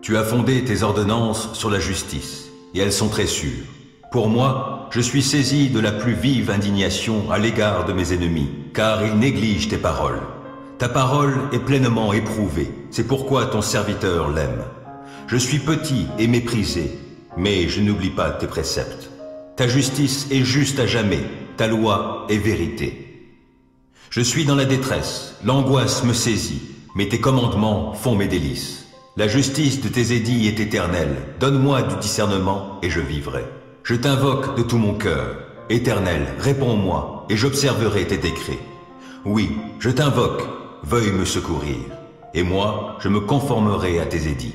Tu as fondé tes ordonnances sur la justice, et elles sont très sûres. Pour moi, je suis saisi de la plus vive indignation à l'égard de mes ennemis, car ils négligent tes paroles. Ta parole est pleinement éprouvée, c'est pourquoi ton serviteur l'aime. Je suis petit et méprisé, mais je n'oublie pas tes préceptes. Ta justice est juste à jamais, ta loi est vérité. Je suis dans la détresse, l'angoisse me saisit, mais tes commandements font mes délices. La justice de tes édits est éternelle, donne-moi du discernement et je vivrai. Je t'invoque de tout mon cœur. Éternel, réponds-moi et j'observerai tes décrets. Oui, je t'invoque, veuille me secourir. Et moi, je me conformerai à tes édits.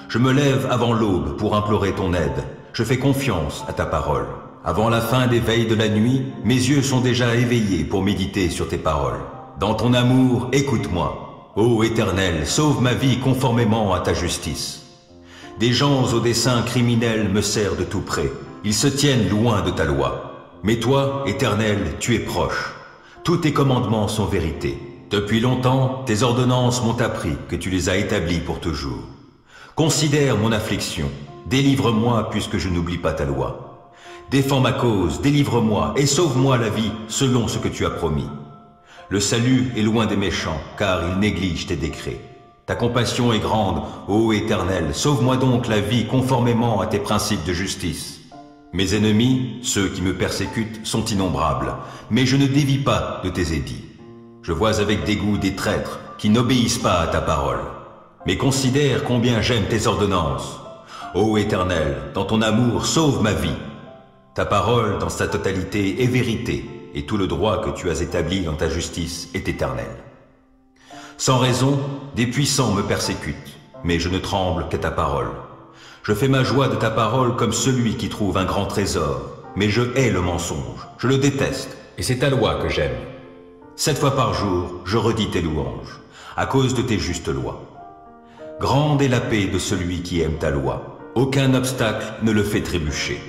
Je me lève avant l'aube pour implorer ton aide. Je fais confiance à ta parole. Avant la fin des veilles de la nuit, mes yeux sont déjà éveillés pour méditer sur tes paroles. Dans ton amour, écoute-moi. Ô Éternel, sauve ma vie conformément à ta justice. Des gens au dessein criminel me serrent de tout près. Ils se tiennent loin de ta loi. Mais toi, Éternel, tu es proche. Tous tes commandements sont vérité. Depuis longtemps, tes ordonnances m'ont appris que tu les as établies pour toujours. Considère mon affliction. Délivre-moi puisque je n'oublie pas ta loi. Défends ma cause, délivre-moi et sauve-moi la vie selon ce que tu as promis. Le salut est loin des méchants, car ils négligent tes décrets. Ta compassion est grande, ô Éternel, sauve-moi donc la vie conformément à tes principes de justice. Mes ennemis, ceux qui me persécutent, sont innombrables, mais je ne dévie pas de tes édits. Je vois avec dégoût des traîtres qui n'obéissent pas à ta parole. Mais considère combien j'aime tes ordonnances. Ô Éternel, dans ton amour, sauve ma vie. Ta parole, dans sa totalité, est vérité, et tout le droit que tu as établi dans ta justice est éternel. Sans raison, des puissants me persécutent, mais je ne tremble qu'à ta parole. Je fais ma joie de ta parole comme celui qui trouve un grand trésor, mais je hais le mensonge, je le déteste, et c'est ta loi que j'aime. 7 fois par jour, je redis tes louanges, à cause de tes justes lois. Grande est la paix de celui qui aime ta loi. Aucun obstacle ne le fait trébucher.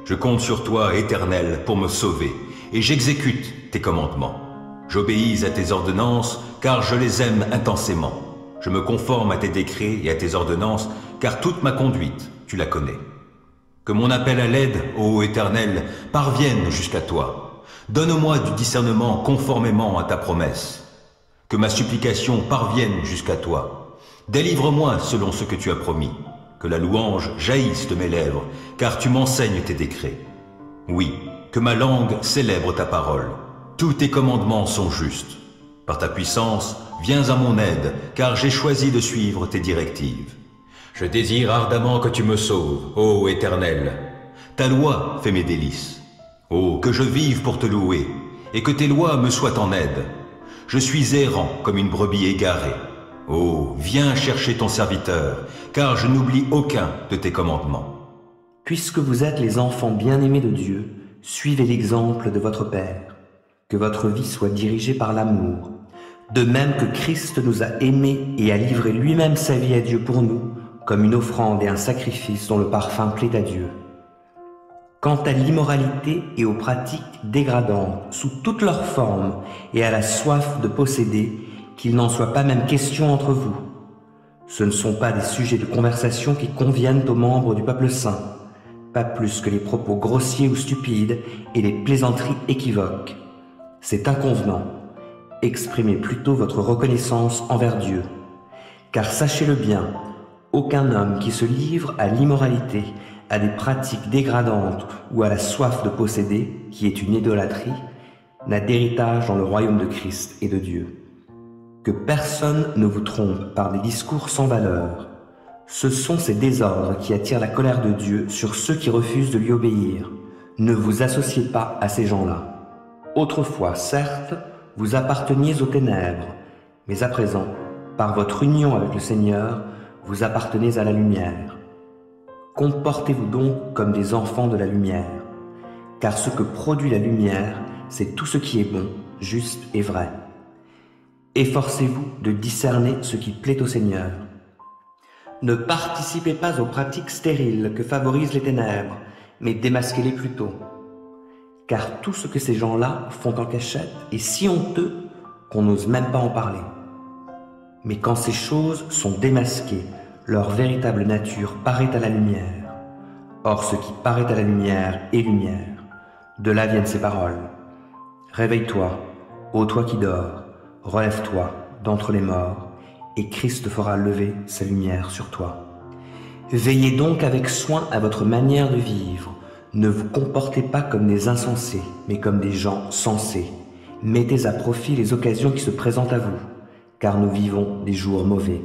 Je compte sur toi, Éternel, pour me sauver, et j'exécute tes commandements. J'obéis à tes ordonnances, car je les aime intensément. Je me conforme à tes décrets et à tes ordonnances, car toute ma conduite, tu la connais. Que mon appel à l'aide, ô Éternel, parvienne jusqu'à toi. Donne-moi du discernement conformément à ta promesse. Que ma supplication parvienne jusqu'à toi. Délivre-moi selon ce que tu as promis. Que la louange jaillisse de mes lèvres, car tu m'enseignes tes décrets. Oui, que ma langue célèbre ta parole. Tous tes commandements sont justes. Par ta puissance, viens à mon aide, car j'ai choisi de suivre tes directives. Je désire ardemment que tu me sauves, ô Éternel. Ta loi fait mes délices. Oh, que je vive pour te louer, et que tes lois me soient en aide. Je suis errant comme une brebis égarée. Oh, viens chercher ton serviteur, car je n'oublie aucun de tes commandements. Puisque vous êtes les enfants bien-aimés de Dieu, suivez l'exemple de votre Père. Que votre vie soit dirigée par l'amour, de même que Christ nous a aimés et a livré lui-même sa vie à Dieu pour nous, comme une offrande et un sacrifice dont le parfum plaît à Dieu. Quant à l'immoralité et aux pratiques dégradantes sous toutes leurs formes et à la soif de posséder, qu'il n'en soit pas même question entre vous. Ce ne sont pas des sujets de conversation qui conviennent aux membres du peuple saint, pas plus que les propos grossiers ou stupides et les plaisanteries équivoques. C'est inconvenant. Exprimez plutôt votre reconnaissance envers Dieu. Car sachez-le bien, Aucun homme qui se livre à l'immoralité, à des pratiques dégradantes ou à la soif de posséder, qui est une idolâtrie, n'a d'héritage dans le royaume de Christ et de Dieu. Que personne ne vous trompe par des discours sans valeur. Ce sont ces désordres qui attirent la colère de Dieu sur ceux qui refusent de lui obéir. Ne vous associez pas à ces gens-là. Autrefois, certes, vous apparteniez aux ténèbres, mais à présent, par votre union avec le Seigneur, vous appartenez à la lumière. Comportez-vous donc comme des enfants de la lumière, car ce que produit la lumière, c'est tout ce qui est bon, juste et vrai. Efforcez-vous de discerner ce qui plaît au Seigneur. Ne participez pas aux pratiques stériles que favorisent les ténèbres, mais démasquez-les plutôt. Car tout ce que ces gens-là font en cachette est si honteux qu'on n'ose même pas en parler. Mais quand ces choses sont démasquées, leur véritable nature paraît à la lumière. Or ce qui paraît à la lumière est lumière. De là viennent ces paroles. Réveille-toi, ô toi qui dors, relève-toi d'entre les morts, et Christ fera lever sa lumière sur toi. Veillez donc avec soin à votre manière de vivre. Ne vous comportez pas comme des insensés, mais comme des gens sensés. Mettez à profit les occasions qui se présentent à vous, car nous vivons des jours mauvais.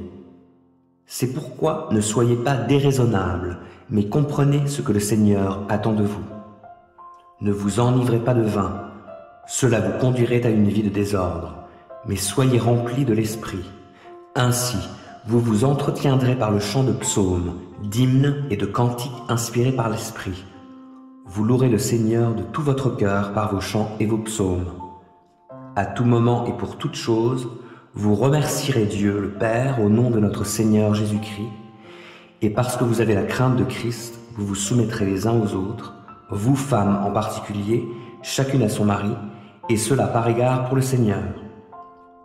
C'est pourquoi ne soyez pas déraisonnables, mais comprenez ce que le Seigneur attend de vous. Ne vous enivrez pas de vin, cela vous conduirait à une vie de désordre, mais soyez remplis de l'Esprit. Ainsi, vous vous entretiendrez par le chant de psaumes, d'hymnes et de cantiques inspirés par l'Esprit. Vous louerez le Seigneur de tout votre cœur par vos chants et vos psaumes. À tout moment et pour toute chose, vous remercierez Dieu le Père au nom de notre Seigneur Jésus-Christ, et parce que vous avez la crainte de Christ, vous vous soumettrez les uns aux autres, vous femmes en particulier, chacune à son mari, et cela par égard pour le Seigneur.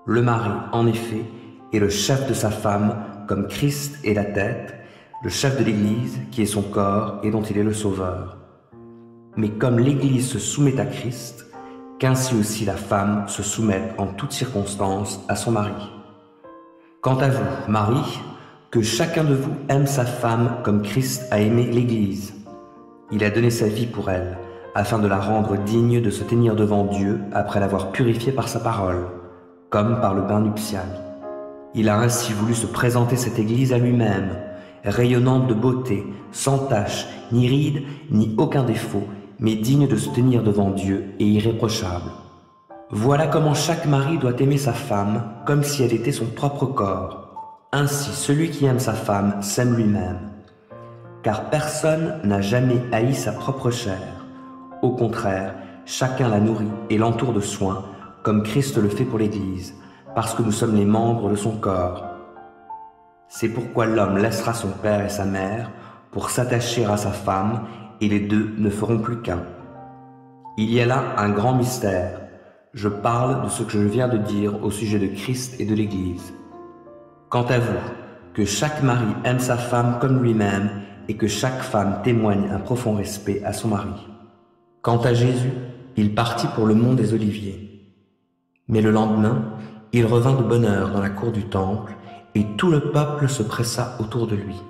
Le mari, en effet, est le chef de sa femme, comme Christ est la tête, le chef de l'Église, qui est son corps et dont il est le Sauveur. Mais comme l'Église se soumet à Christ, qu'ainsi aussi la femme se soumette en toutes circonstances à son mari. Quant à vous, mari, que chacun de vous aime sa femme comme Christ a aimé l'Église. Il a donné sa vie pour elle, afin de la rendre digne de se tenir devant Dieu après l'avoir purifiée par sa parole, comme par le bain nuptial. Il a ainsi voulu se présenter cette Église à lui-même, rayonnante de beauté, sans tache, ni ride, ni aucun défaut, mais digne de se tenir devant Dieu et irréprochable. Voilà comment chaque mari doit aimer sa femme comme si elle était son propre corps. Ainsi, celui qui aime sa femme s'aime lui-même. Car personne n'a jamais haï sa propre chair. Au contraire, chacun la nourrit et l'entoure de soins, comme Christ le fait pour l'Église, parce que nous sommes les membres de son corps. C'est pourquoi l'homme laissera son père et sa mère pour s'attacher à sa femme, et les deux ne feront plus qu'un. Il y a là un grand mystère. Je parle de ce que je viens de dire au sujet de Christ et de l'Église. Quant à vous, que chaque mari aime sa femme comme lui-même et que chaque femme témoigne un profond respect à son mari. Quant à Jésus, il partit pour le mont des Oliviers. Mais le lendemain, il revint de bonne heure dans la cour du temple et tout le peuple se pressa autour de lui.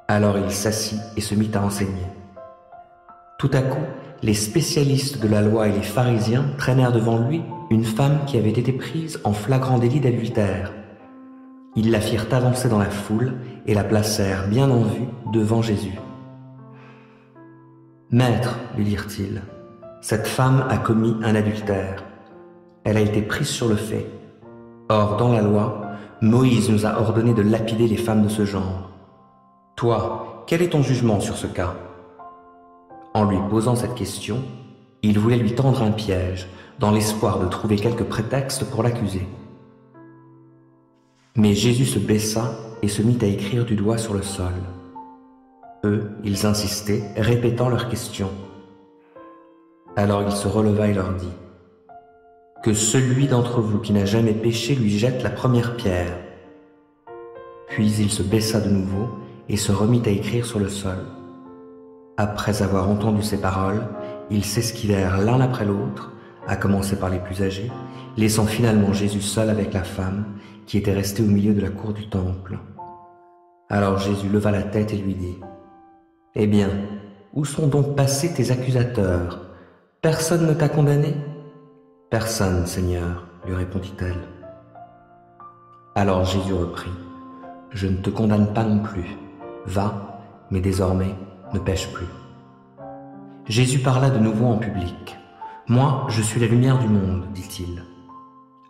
Alors il s'assit et se mit à enseigner. Tout à coup, les spécialistes de la loi et les pharisiens traînèrent devant lui une femme qui avait été prise en flagrant délit d'adultère. Ils la firent avancer dans la foule et la placèrent bien en vue devant Jésus. « Maître, lui dirent-ils, cette femme a commis un adultère. Elle a été prise sur le fait. Or, dans la loi, Moïse nous a ordonné de lapider les femmes de ce genre. Toi, quel est ton jugement sur ce cas ?» En lui posant cette question, il voulait lui tendre un piège, dans l'espoir de trouver quelque prétexte pour l'accuser. Mais Jésus se baissa et se mit à écrire du doigt sur le sol. Eux, ils insistaient, répétant leurs questions. Alors il se releva et leur dit : « Que celui d'entre vous qui n'a jamais péché lui jette la première pierre. » Puis il se baissa de nouveau et se remit à écrire sur le sol. Après avoir entendu ces paroles, ils s'esquivèrent l'un après l'autre, à commencer par les plus âgés, laissant finalement Jésus seul avec la femme qui était restée au milieu de la cour du temple. Alors Jésus leva la tête et lui dit, « Eh bien, où sont donc passés tes accusateurs? Personne ne t'a condamné? » ?»« Personne, Seigneur, lui répondit-elle. Alors Jésus reprit, « Je ne te condamne pas non plus. Va, mais désormais, ne pêche plus. » Jésus parla de nouveau en public. « Moi, je suis la lumière du monde, dit-il.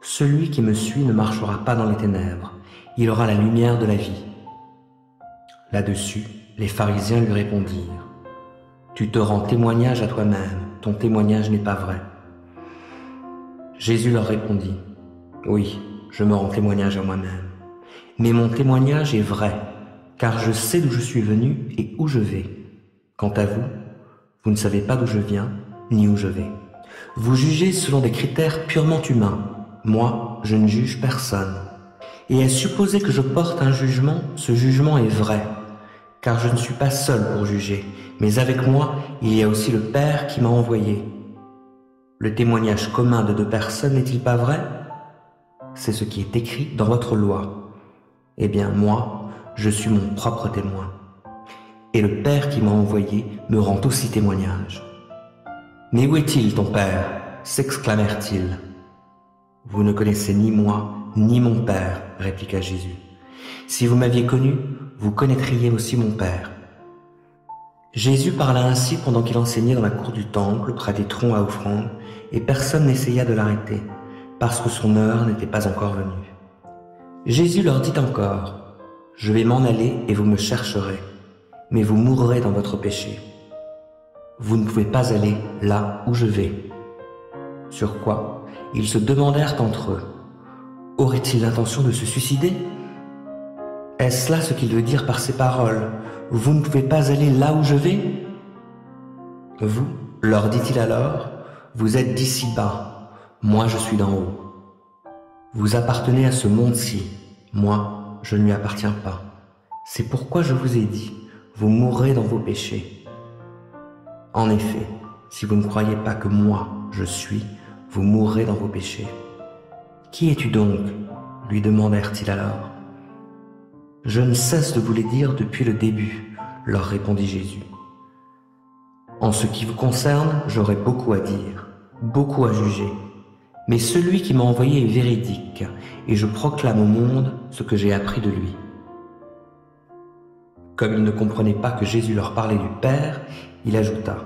Celui qui me suit ne marchera pas dans les ténèbres, il aura la lumière de la vie. » Là-dessus, les pharisiens lui répondirent, « Tu te rends témoignage à toi-même, ton témoignage n'est pas vrai. » Jésus leur répondit, « Oui, je me rends témoignage à moi-même, mais mon témoignage est vrai, car je sais d'où je suis venu et où je vais. Quant à vous, vous ne savez pas d'où je viens, ni où je vais. Vous jugez selon des critères purement humains. Moi, je ne juge personne. Et à supposer que je porte un jugement, ce jugement est vrai, car je ne suis pas seul pour juger, mais avec moi, il y a aussi le Père qui m'a envoyé. Le témoignage commun de deux personnes n'est-il pas vrai? C'est ce qui est écrit dans votre loi. Eh bien, moi, je suis mon propre témoin. Et le Père qui m'a envoyé me rend aussi témoignage. Mais où est-il, ton Père? S'exclamèrent-ils. Vous ne connaissez ni moi, ni mon Père, répliqua Jésus. Si vous m'aviez connu, vous connaîtriez aussi mon Père. Jésus parla ainsi pendant qu'il enseignait dans la cour du temple, près des troncs à offrande, et personne n'essaya de l'arrêter, parce que son heure n'était pas encore venue. Jésus leur dit encore, « Je vais m'en aller et vous me chercherez, mais vous mourrez dans votre péché. Vous ne pouvez pas aller là où je vais. » Sur quoi, ils se demandèrent entre eux, « Aurait-il l'intention de se suicider? Est-ce là ce qu'il veut dire par ces paroles? Vous ne pouvez pas aller là où je vais? Vous, leur dit-il alors, vous êtes d'ici bas, moi je suis d'en haut. Vous appartenez à ce monde-ci, moi je ne lui appartiens pas. C'est pourquoi je vous ai dit, vous mourrez dans vos péchés. En effet, si vous ne croyez pas que moi je suis, vous mourrez dans vos péchés. Qui es-tu donc? Lui demandèrent-ils alors. Je ne cesse de vous les dire depuis le début, leur répondit Jésus. En ce qui vous concerne, j'aurai beaucoup à dire, beaucoup à juger. Mais celui qui m'a envoyé est véridique, et je proclame au monde ce que j'ai appris de lui. Comme ils ne comprenaient pas que Jésus leur parlait du Père, il ajouta,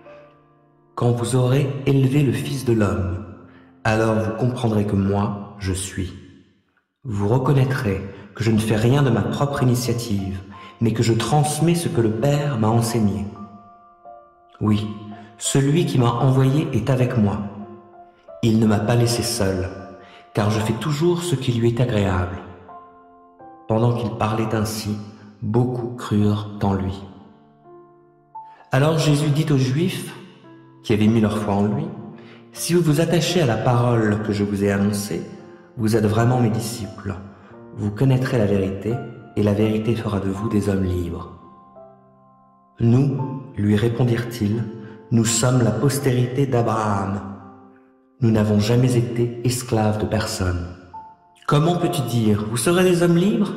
« Quand vous aurez élevé le Fils de l'homme, alors vous comprendrez que moi, je suis. Vous reconnaîtrez que je ne fais rien de ma propre initiative, mais que je transmets ce que le Père m'a enseigné. Oui, celui qui m'a envoyé est avec moi. Il ne m'a pas laissé seul, car je fais toujours ce qui lui est agréable. » Pendant qu'il parlait ainsi, beaucoup crurent en lui. Alors Jésus dit aux Juifs, qui avaient mis leur foi en lui, « Si vous vous attachez à la parole que je vous ai annoncée, vous êtes vraiment mes disciples. Vous connaîtrez la vérité, et la vérité fera de vous des hommes libres. » Nous, lui répondirent-ils, nous sommes la postérité d'Abraham. Nous n'avons jamais été esclaves de personne. Comment peux-tu dire, vous serez des hommes libres?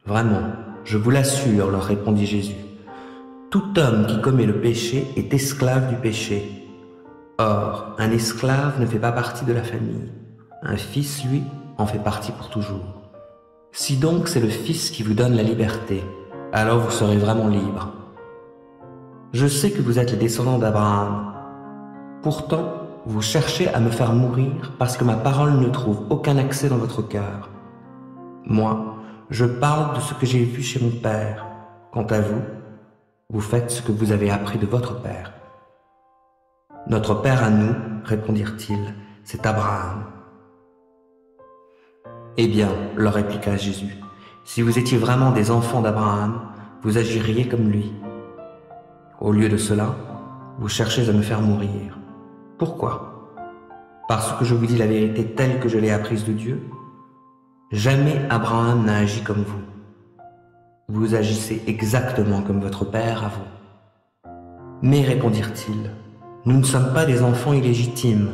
Vraiment, je vous l'assure, leur répondit Jésus. Tout homme qui commet le péché est esclave du péché. Or, un esclave ne fait pas partie de la famille. Un fils, lui, en fait partie pour toujours. Si donc c'est le Fils qui vous donne la liberté, alors vous serez vraiment libres. Je sais que vous êtes les descendants d'Abraham. Pourtant, vous cherchez à me faire mourir parce que ma parole ne trouve aucun accès dans votre cœur. Moi, je parle de ce que j'ai vu chez mon Père. Quant à vous, vous faites ce que vous avez appris de votre Père. Notre Père à nous, répondirent-ils, c'est Abraham. Eh bien, leur répliqua Jésus, si vous étiez vraiment des enfants d'Abraham, vous agiriez comme lui. Au lieu de cela, vous cherchez à me faire mourir. Pourquoi? Parce que je vous dis la vérité telle que je l'ai apprise de Dieu? Jamais Abraham n'a agi comme vous. Vous agissez exactement comme votre père à vous. Mais, répondirent-ils, nous ne sommes pas des enfants illégitimes.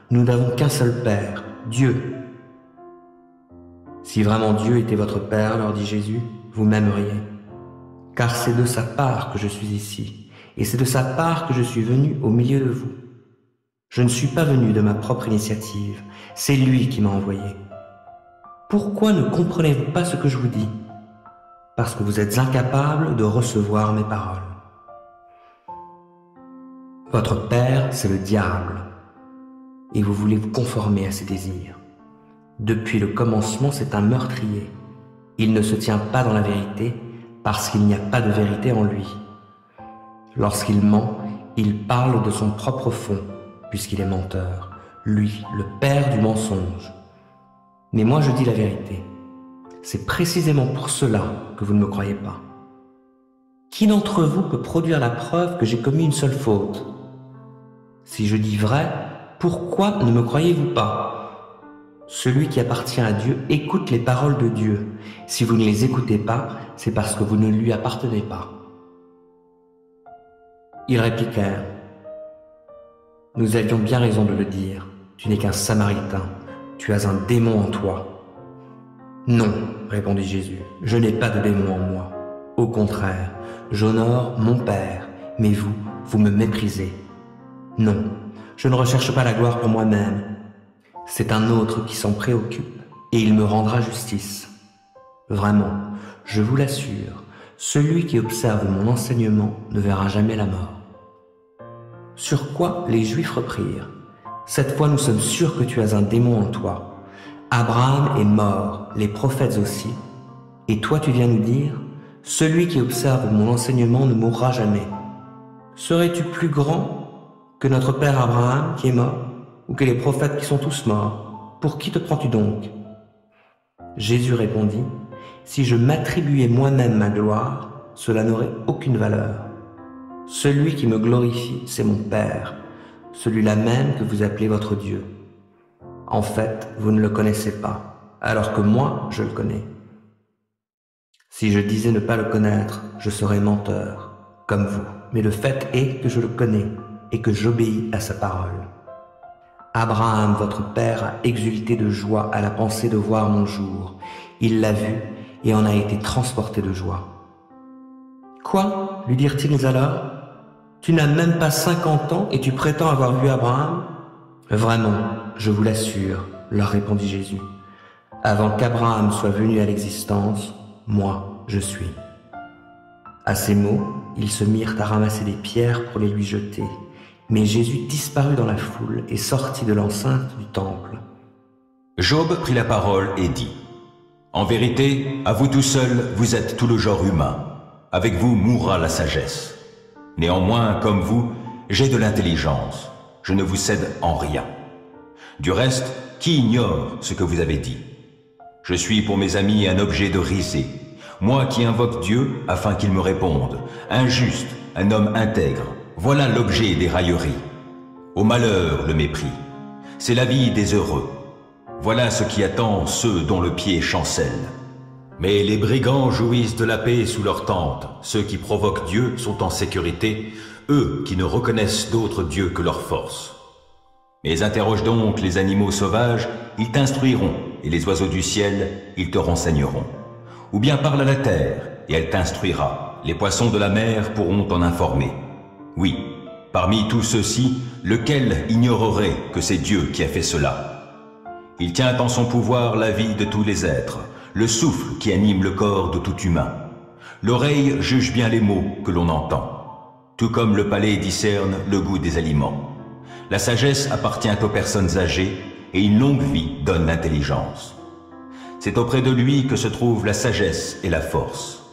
Nous n'avons qu'un seul père, Dieu. Si vraiment Dieu était votre père, leur dit Jésus, vous m'aimeriez. Car c'est de sa part que je suis ici, et c'est de sa part que je suis venu au milieu de vous. Je ne suis pas venu de ma propre initiative, c'est lui qui m'a envoyé. Pourquoi ne comprenez-vous pas ce que je vous dis? Parce que vous êtes incapables de recevoir mes paroles. Votre père, c'est le diable, et vous voulez vous conformer à ses désirs. Depuis le commencement, c'est un meurtrier. Il ne se tient pas dans la vérité, parce qu'il n'y a pas de vérité en lui. Lorsqu'il ment, il parle de son propre fond, puisqu'il est menteur, lui, le père du mensonge. Mais moi je dis la vérité. C'est précisément pour cela que vous ne me croyez pas. Qui d'entre vous peut produire la preuve que j'ai commis une seule faute? Si je dis vrai, pourquoi ne me croyez-vous pas? Celui qui appartient à Dieu écoute les paroles de Dieu. Si vous ne les écoutez pas, c'est parce que vous ne lui appartenez pas. Ils répliquèrent: Nous avions bien raison de le dire. Tu n'es qu'un Samaritain. Tu as un démon en toi. Non, répondit Jésus, je n'ai pas de démon en moi. Au contraire, j'honore mon Père, mais vous, vous me méprisez. Non, je ne recherche pas la gloire pour moi-même. C'est un autre qui s'en préoccupe, et il me rendra justice. Vraiment, je vous l'assure, celui qui observe mon enseignement ne verra jamais la mort. Sur quoi les Juifs reprirent: Cette fois nous sommes sûrs que tu as un démon en toi. Abraham est mort, les prophètes aussi. Et toi tu viens nous dire: Celui qui observe mon enseignement ne mourra jamais. Serais-tu plus grand que notre père Abraham qui est mort, ou que les prophètes qui sont tous morts? Pour qui te prends-tu donc? Jésus répondit: Si je m'attribuais moi-même ma gloire, cela n'aurait aucune valeur. Celui qui me glorifie, c'est mon Père, celui-là même que vous appelez votre Dieu. En fait, vous ne le connaissez pas, alors que moi, je le connais. Si je disais ne pas le connaître, je serais menteur, comme vous. Mais le fait est que je le connais et que j'obéis à sa parole. Abraham, votre père, a exulté de joie à la pensée de voir mon jour. Il l'a vu et en a été transporté de joie. Quoi, lui dirent-ils alors? Tu n'as même pas 50 ans et tu prétends avoir vu Abraham? Vraiment, je vous l'assure, leur répondit Jésus. Avant qu'Abraham soit venu à l'existence, moi, je suis. À ces mots, ils se mirent à ramasser des pierres pour les lui jeter. Mais Jésus disparut dans la foule et sortit de l'enceinte du temple. Job prit la parole et dit: En vérité, à vous tout seul, vous êtes tout le genre humain. Avec vous mourra la sagesse. Néanmoins, comme vous, j'ai de l'intelligence. Je ne vous cède en rien. Du reste, qui ignore ce que vous avez dit? Je suis pour mes amis un objet de risée. Moi qui invoque Dieu afin qu'il me réponde. Un juste, un homme intègre. Voilà l'objet des railleries. Au malheur, le mépris. C'est la vie des heureux. Voilà ce qui attend ceux dont le pied chancelle. Mais les brigands jouissent de la paix sous leur tente. Ceux qui provoquent Dieu sont en sécurité, eux qui ne reconnaissent d'autre Dieu que leur force. Mais interroge donc les animaux sauvages, ils t'instruiront, et les oiseaux du ciel, ils te renseigneront. Ou bien parle à la terre, et elle t'instruira. Les poissons de la mer pourront t'en informer. Oui, parmi tous ceux-ci, lequel ignorerait que c'est Dieu qui a fait cela? Il tient en son pouvoir la vie de tous les êtres, le souffle qui anime le corps de tout humain. L'oreille juge bien les mots que l'on entend, tout comme le palais discerne le goût des aliments. La sagesse appartient aux personnes âgées et une longue vie donne l'intelligence. C'est auprès de lui que se trouvent la sagesse et la force.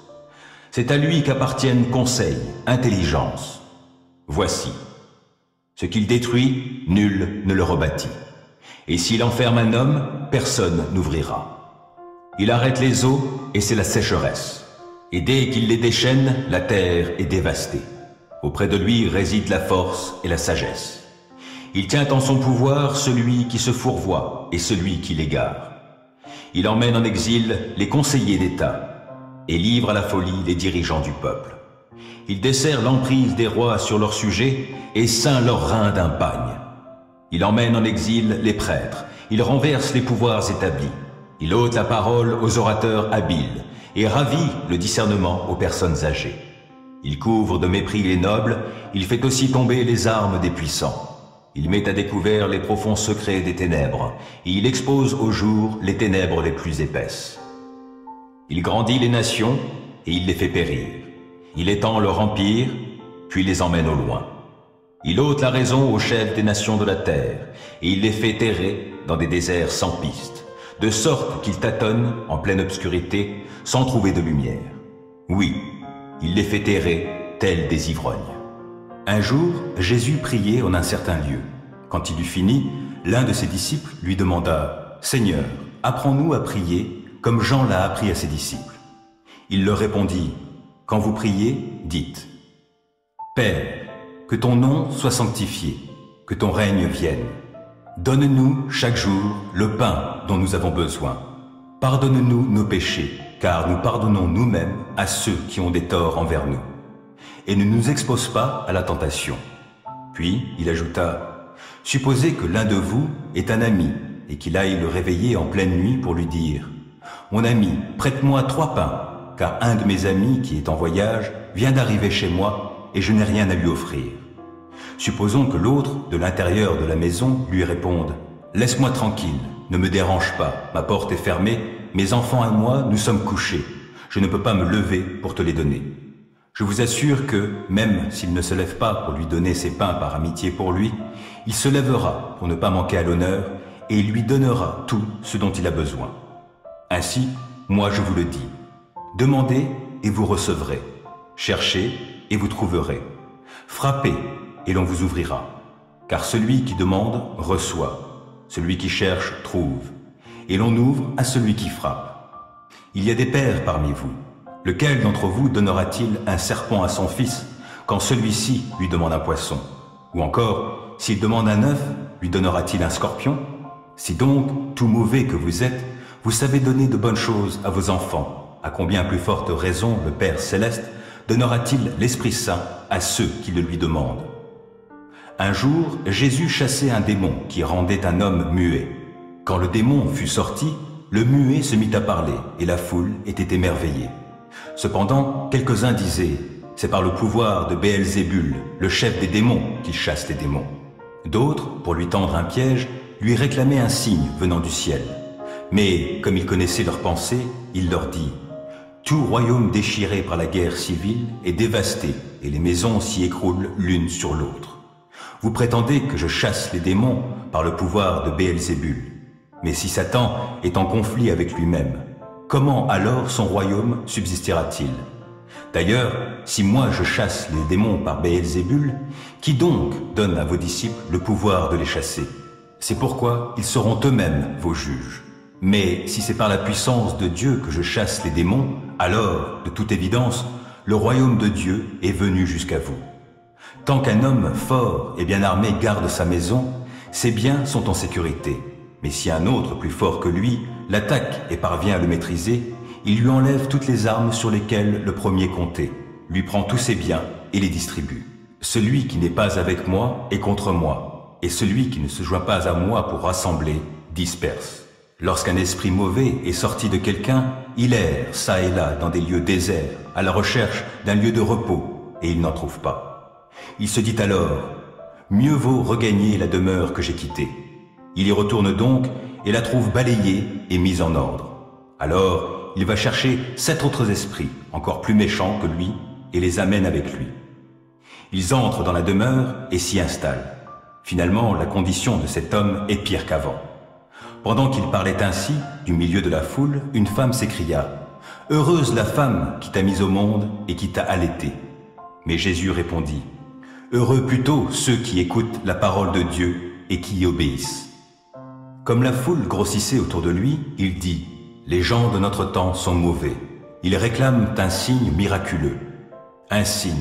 C'est à lui qu'appartiennent conseil, intelligence. Voici. Ce qu'il détruit, nul ne le rebâtit. Et s'il enferme un homme, personne n'ouvrira. Il arrête les eaux et c'est la sécheresse. Et dès qu'il les déchaîne, la terre est dévastée. Auprès de lui réside la force et la sagesse. Il tient en son pouvoir celui qui se fourvoie et celui qui l'égare. Il emmène en exil les conseillers d'État et livre à la folie les dirigeants du peuple. Il desserre l'emprise des rois sur leurs sujets et ceint leurs reins d'un pagne. Il emmène en exil les prêtres, il renverse les pouvoirs établis. Il ôte la parole aux orateurs habiles et ravit le discernement aux personnes âgées. Il couvre de mépris les nobles, il fait aussi tomber les armes des puissants. Il met à découvert les profonds secrets des ténèbres, et il expose au jour les ténèbres les plus épaisses. Il grandit les nations, et il les fait périr. Il étend leur empire, puis les emmène au loin. Il ôte la raison aux chefs des nations de la terre, et il les fait errer dans des déserts sans piste, de sorte qu'ils tâtonnent en pleine obscurité, sans trouver de lumière. Oui, il les fait errer tels des ivrognes. Un jour, Jésus priait en un certain lieu. Quand il eut fini, l'un de ses disciples lui demanda « Seigneur, apprends-nous à prier comme Jean l'a appris à ses disciples. » Il leur répondit « Quand vous priez, dites « Père, que ton nom soit sanctifié, que ton règne vienne. Donne-nous chaque jour le pain dont nous avons besoin. Pardonne-nous nos péchés, car nous pardonnons nous-mêmes à ceux qui ont des torts envers nous. Et ne nous expose pas à la tentation. » Puis il ajouta, « Supposez que l'un de vous est un ami et qu'il aille le réveiller en pleine nuit pour lui dire, « Mon ami, prête-moi 3 pains, car un de mes amis qui est en voyage vient d'arriver chez moi et je n'ai rien à lui offrir. » Supposons que l'autre, de l'intérieur de la maison, lui réponde, « Laisse-moi tranquille, ne me dérange pas, ma porte est fermée, mes enfants et moi, nous sommes couchés, je ne peux pas me lever pour te les donner. » Je vous assure que, même s'il ne se lève pas pour lui donner ses pains par amitié pour lui, il se lèvera pour ne pas manquer à l'honneur et il lui donnera tout ce dont il a besoin. Ainsi, moi je vous le dis, demandez et vous recevrez, cherchez et vous trouverez, frappez et l'on vous ouvrira. Car celui qui demande reçoit, celui qui cherche trouve, et l'on ouvre à celui qui frappe. Il y a des pères parmi vous. Lequel d'entre vous donnera-t-il un serpent à son fils quand celui-ci lui demande un poisson? Ou encore, s'il demande un œuf, lui donnera-t-il un scorpion? Si donc, tout mauvais que vous êtes, vous savez donner de bonnes choses à vos enfants, à combien plus forte raison le Père Céleste donnera-t-il l'Esprit Saint à ceux qui le lui demandent? Un jour, Jésus chassait un démon qui rendait un homme muet. Quand le démon fut sorti, le muet se mit à parler et la foule était émerveillée. Cependant, quelques-uns disaient « C'est par le pouvoir de Béelzébul, le chef des démons, qu'il chasse les démons. » D'autres, pour lui tendre un piège, lui réclamaient un signe venant du ciel. Mais, comme il connaissait leurs pensées, il leur dit « Tout royaume déchiré par la guerre civile est dévasté et les maisons s'y écroulent l'une sur l'autre. Vous prétendez que je chasse les démons par le pouvoir de Béelzébul. Mais si Satan est en conflit avec lui-même, comment alors son royaume subsistera-t-il? D'ailleurs, si moi je chasse les démons par Béelzébul, qui donc donne à vos disciples le pouvoir de les chasser? C'est pourquoi ils seront eux-mêmes vos juges. Mais si c'est par la puissance de Dieu que je chasse les démons, alors, de toute évidence, le royaume de Dieu est venu jusqu'à vous. Tant qu'un homme fort et bien armé garde sa maison, ses biens sont en sécurité. Mais si un autre plus fort que lui l'attaque et parvient à le maîtriser, il lui enlève toutes les armes sur lesquelles le premier comptait, lui prend tous ses biens et les distribue. Celui qui n'est pas avec moi est contre moi, et celui qui ne se joint pas à moi pour rassembler disperse. Lorsqu'un esprit mauvais est sorti de quelqu'un, il erre çà et là dans des lieux déserts, à la recherche d'un lieu de repos, et il n'en trouve pas. Il se dit alors, « Mieux vaut regagner la demeure que j'ai quittée. » Il y retourne donc et la trouve balayée et mise en ordre. Alors, il va chercher 7 autres esprits, encore plus méchants que lui, et les amène avec lui. Ils entrent dans la demeure et s'y installent. Finalement, la condition de cet homme est pire qu'avant. Pendant qu'il parlait ainsi, du milieu de la foule, une femme s'écria « Heureuse la femme qui t'a mise au monde et qui t'a allaité. » Mais Jésus répondit « Heureux plutôt ceux qui écoutent la parole de Dieu et qui y obéissent. » Comme la foule grossissait autour de lui, il dit « Les gens de notre temps sont mauvais. Ils réclament un signe miraculeux. Un signe,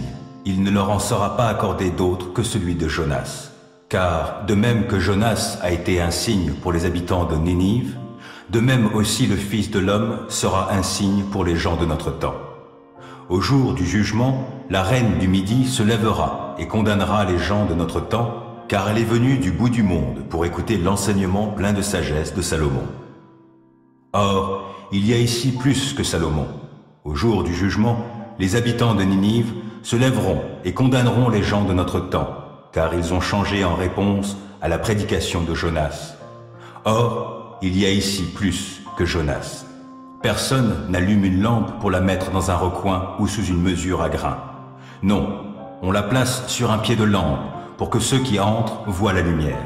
il ne leur en sera pas accordé d'autre que celui de Jonas. Car de même que Jonas a été un signe pour les habitants de Ninive, de même aussi le Fils de l'homme sera un signe pour les gens de notre temps. Au jour du jugement, la reine du Midi se lèvera et condamnera les gens de notre temps, car elle est venue du bout du monde pour écouter l'enseignement plein de sagesse de Salomon. Or, il y a ici plus que Salomon. Au jour du jugement, les habitants de Ninive se lèveront et condamneront les gens de notre temps, car ils ont changé en réponse à la prédication de Jonas. Or, il y a ici plus que Jonas. Personne n'allume une lampe pour la mettre dans un recoin ou sous une mesure à grains. Non, on la place sur un pied de lampe pour que ceux qui entrent voient la lumière.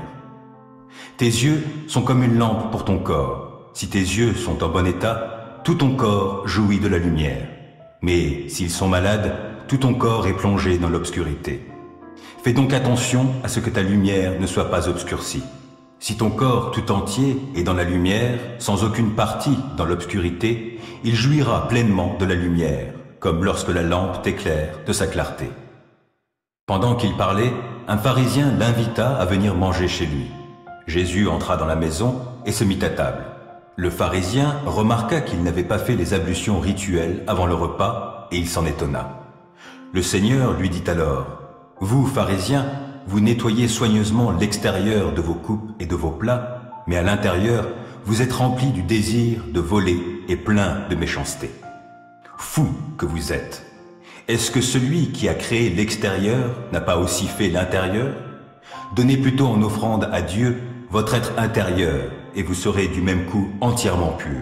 Tes yeux sont comme une lampe pour ton corps. Si tes yeux sont en bon état, tout ton corps jouit de la lumière. Mais s'ils sont malades, tout ton corps est plongé dans l'obscurité. Fais donc attention à ce que ta lumière ne soit pas obscurcie. Si ton corps tout entier est dans la lumière, sans aucune partie dans l'obscurité, il jouira pleinement de la lumière, comme lorsque la lampe t'éclaire de sa clarté. Pendant qu'il parlait, un pharisien l'invita à venir manger chez lui. Jésus entra dans la maison et se mit à table. Le pharisien remarqua qu'il n'avait pas fait les ablutions rituelles avant le repas et il s'en étonna. Le Seigneur lui dit alors: « Vous, pharisiens, vous nettoyez soigneusement l'extérieur de vos coupes et de vos plats, mais à l'intérieur, vous êtes remplis du désir de voler et plein de méchanceté. Fou que vous êtes! Est-ce que celui qui a créé l'extérieur n'a pas aussi fait l'intérieur? Donnez plutôt en offrande à Dieu votre être intérieur, et vous serez du même coup entièrement pur.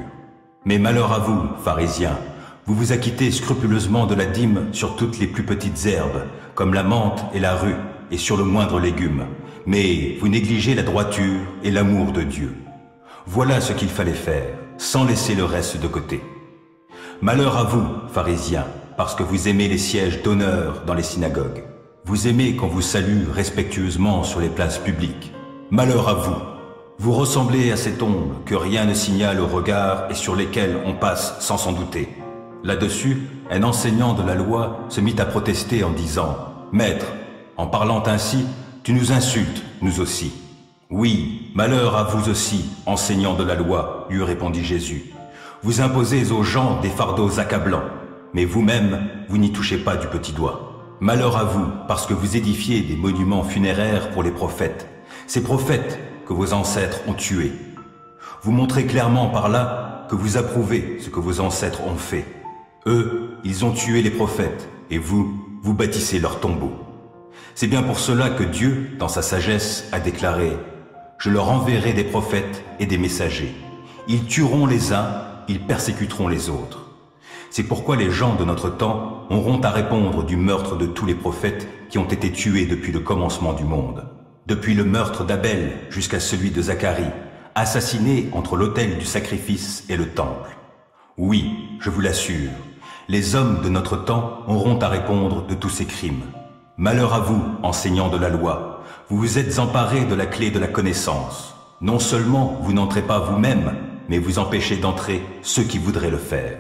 Mais malheur à vous, pharisiens, vous vous acquittez scrupuleusement de la dîme sur toutes les plus petites herbes, comme la menthe et la rue, et sur le moindre légume, mais vous négligez la droiture et l'amour de Dieu. Voilà ce qu'il fallait faire, sans laisser le reste de côté. Malheur à vous, pharisiens, parce que vous aimez les sièges d'honneur dans les synagogues. Vous aimez qu'on vous salue respectueusement sur les places publiques. Malheur à vous! Vous ressemblez à ces tombes que rien ne signale au regard et sur lesquelles on passe sans s'en douter. Là-dessus, un enseignant de la loi se mit à protester en disant: « Maître, en parlant ainsi, tu nous insultes, nous aussi. »« Oui, malheur à vous aussi, enseignants de la loi, lui répondit Jésus. Vous imposez aux gens des fardeaux accablants, mais vous-même, vous n'y touchez pas du petit doigt. Malheur à vous, parce que vous édifiez des monuments funéraires pour les prophètes, ces prophètes que vos ancêtres ont tués. Vous montrez clairement par là que vous approuvez ce que vos ancêtres ont fait. Eux, ils ont tué les prophètes, et vous, vous bâtissez leur tombeau. C'est bien pour cela que Dieu, dans sa sagesse, a déclaré: « Je leur enverrai des prophètes et des messagers. Ils tueront les uns, ils persécuteront les autres. » C'est pourquoi les gens de notre temps auront à répondre du meurtre de tous les prophètes qui ont été tués depuis le commencement du monde. Depuis le meurtre d'Abel jusqu'à celui de Zacharie, assassiné entre l'autel du sacrifice et le temple. Oui, je vous l'assure, les hommes de notre temps auront à répondre de tous ces crimes. Malheur à vous, enseignants de la loi, vous vous êtes emparés de la clé de la connaissance. Non seulement vous n'entrez pas vous-même, mais vous empêchez d'entrer ceux qui voudraient le faire.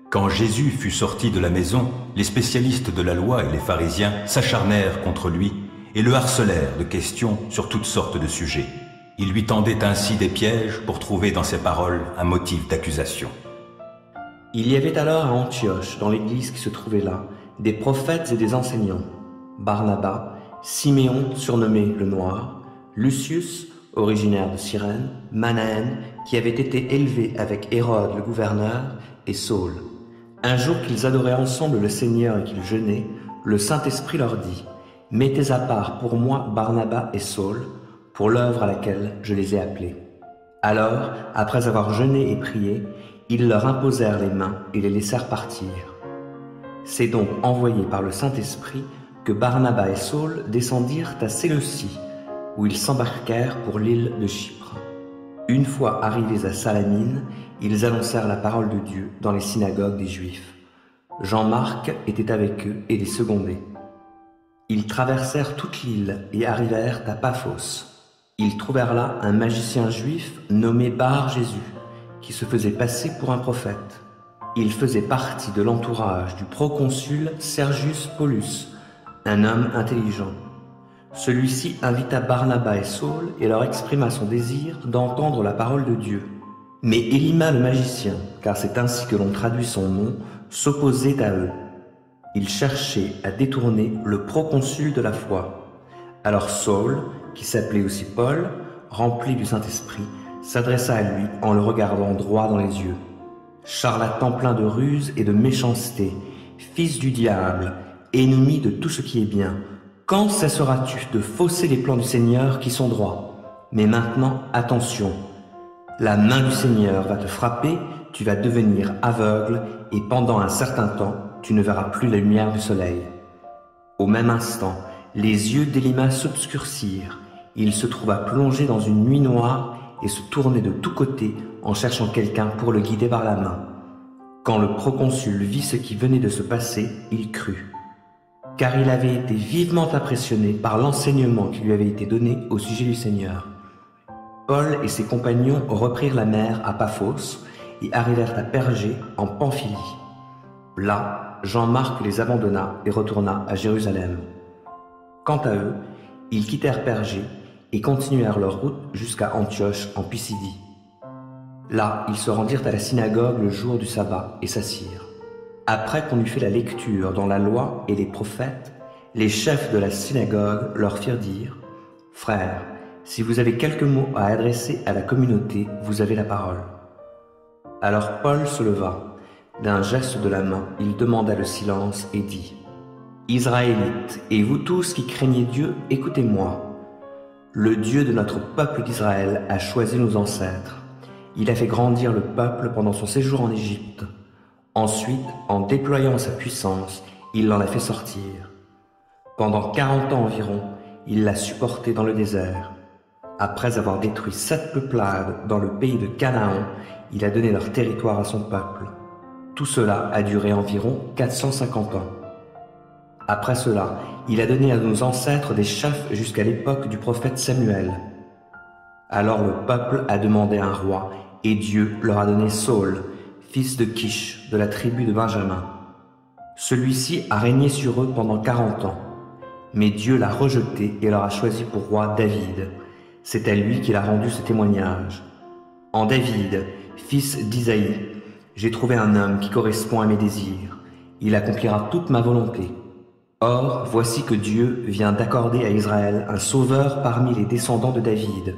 Quand Jésus fut sorti de la maison, les spécialistes de la loi et les pharisiens s'acharnèrent contre lui et le harcelèrent de questions sur toutes sortes de sujets. Ils lui tendaient ainsi des pièges pour trouver dans ses paroles un motif d'accusation. Il y avait alors à Antioche, dans l'église qui se trouvait là, des prophètes et des enseignants: Barnabas, Siméon, surnommé le Noir, Lucius, originaire de Cyrène, Manaën, qui avait été élevé avec Hérode le gouverneur, et Saul. Un jour qu'ils adoraient ensemble le Seigneur et qu'ils jeûnaient, le Saint-Esprit leur dit: « Mettez à part pour moi Barnabas et Saul, pour l'œuvre à laquelle je les ai appelés. » Alors, après avoir jeûné et prié, ils leur imposèrent les mains et les laissèrent partir. C'est donc envoyé par le Saint-Esprit que Barnabas et Saul descendirent à Séleucie, où ils s'embarquèrent pour l'île de Chypre. Une fois arrivés à Salamine, ils annoncèrent la parole de Dieu dans les synagogues des Juifs. Jean-Marc était avec eux et les secondait. Ils traversèrent toute l'île et arrivèrent à Paphos. Ils trouvèrent là un magicien juif nommé Bar-Jésus, qui se faisait passer pour un prophète. Il faisait partie de l'entourage du proconsul Sergius Paulus, un homme intelligent. Celui-ci invita Barnabas et Saul et leur exprima son désir d'entendre la parole de Dieu. Mais Élima le magicien, car c'est ainsi que l'on traduit son nom, s'opposait à eux. Il cherchait à détourner le proconsul de la foi. Alors Saul, qui s'appelait aussi Paul, rempli du Saint-Esprit, s'adressa à lui en le regardant droit dans les yeux. charlatan plein de ruse et de méchanceté, fils du diable, ennemi de tout ce qui est bien, quand cesseras-tu de fausser les plans du Seigneur qui sont droits? Mais maintenant, attention, la main du Seigneur va te frapper, tu vas devenir aveugle et pendant un certain temps, tu ne verras plus la lumière du soleil. Au même instant, les yeux d'Élima s'obscurcirent. Il se trouva plongé dans une nuit noire et se tournait de tous côtés en cherchant quelqu'un pour le guider par la main. Quand le proconsul vit ce qui venait de se passer, il crut, car il avait été vivement impressionné par l'enseignement qui lui avait été donné au sujet du Seigneur. Paul et ses compagnons reprirent la mer à Paphos et arrivèrent à Pergé en Pamphylie. Là, Jean-Marc les abandonna et retourna à Jérusalem. Quant à eux, ils quittèrent Pergé et continuèrent leur route jusqu'à Antioche en Pisidie. Là, ils se rendirent à la synagogue le jour du sabbat et s'assirent. Après qu'on eut fait la lecture dans la loi et les prophètes, les chefs de la synagogue leur firent dire « Frères, si vous avez quelques mots à adresser à la communauté, vous avez la parole. » Alors Paul se leva. D'un geste de la main, il demanda le silence et dit « Israélites, et vous tous qui craignez Dieu, écoutez-moi. Le Dieu de notre peuple d'Israël a choisi nos ancêtres. Il a fait grandir le peuple pendant son séjour en Égypte. Ensuite, en déployant sa puissance, il l'en a fait sortir. Pendant 40 ans environ, il l'a supporté dans le désert. Après avoir détruit 7 peuplades dans le pays de Canaan, il a donné leur territoire à son peuple. Tout cela a duré environ 450 ans. Après cela, il a donné à nos ancêtres des chefs jusqu'à l'époque du prophète Samuel. Alors le peuple a demandé un roi, et Dieu leur a donné Saül, fils de Kish, de la tribu de Benjamin. Celui-ci a régné sur eux pendant 40 ans. Mais Dieu l'a rejeté et leur a choisi pour roi David. C'est à lui qu'il a rendu ce témoignage. En David, fils d'Isaïe, j'ai trouvé un homme qui correspond à mes désirs. Il accomplira toute ma volonté. Or, voici que Dieu vient d'accorder à Israël un sauveur parmi les descendants de David,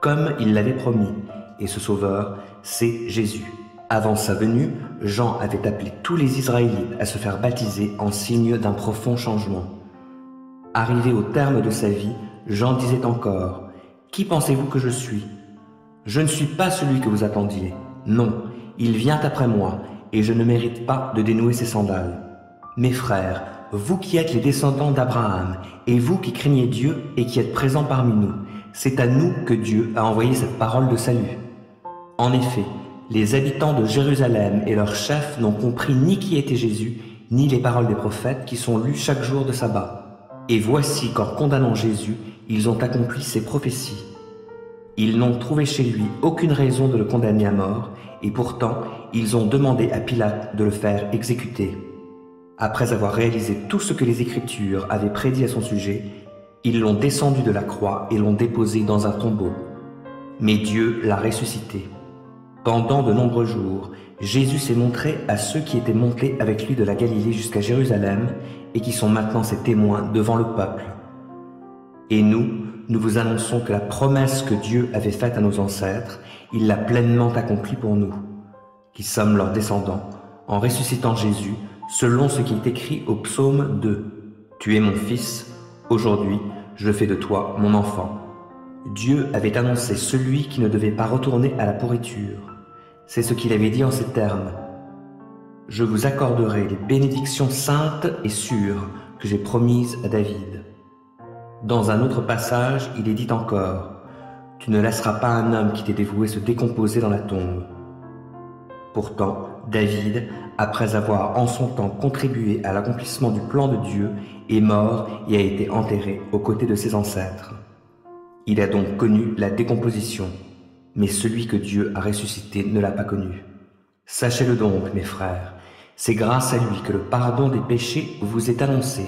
comme il l'avait promis, et ce sauveur, c'est Jésus. Avant sa venue, Jean avait appelé tous les Israélites à se faire baptiser en signe d'un profond changement. Arrivé au terme de sa vie, Jean disait encore « Qui pensez-vous que je suis? Je ne suis pas celui que vous attendiez. Non, il vient après moi, et je ne mérite pas de dénouer ses sandales. Mes frères, vous qui êtes les descendants d'Abraham, et vous qui craignez Dieu et qui êtes présents parmi nous, c'est à nous que Dieu a envoyé cette parole de salut. En effet, les habitants de Jérusalem et leurs chefs n'ont compris ni qui était Jésus, ni les paroles des prophètes qui sont lues chaque jour de sabbat. Et voici qu'en condamnant Jésus, ils ont accompli ces prophéties. Ils n'ont trouvé chez lui aucune raison de le condamner à mort, et pourtant, ils ont demandé à Pilate de le faire exécuter. Après avoir réalisé tout ce que les Écritures avaient prédit à son sujet, ils l'ont descendu de la croix et l'ont déposé dans un tombeau. Mais Dieu l'a ressuscité. Pendant de nombreux jours, Jésus s'est montré à ceux qui étaient montés avec lui de la Galilée jusqu'à Jérusalem et qui sont maintenant ses témoins devant le peuple. Et nous vous annonçons que la promesse que Dieu avait faite à nos ancêtres, il l'a pleinement accomplie pour nous, qui sommes leurs descendants, en ressuscitant Jésus, selon ce qui est écrit au psaume 2. « Tu es mon fils, aujourd'hui je fais de toi mon enfant. » Dieu avait annoncé celui qui ne devait pas retourner à la pourriture. C'est ce qu'il avait dit en ces termes. « Je vous accorderai les bénédictions saintes et sûres que j'ai promises à David. » Dans un autre passage, il est dit encore « Tu ne laisseras pas un homme qui t'est dévoué se décomposer dans la tombe. » Pourtant, David, après avoir en son temps contribué à l'accomplissement du plan de Dieu, est mort et a été enterré aux côtés de ses ancêtres. Il a donc connu la décomposition, mais celui que Dieu a ressuscité ne l'a pas connu. Sachez-le donc, mes frères, c'est grâce à lui que le pardon des péchés vous est annoncé.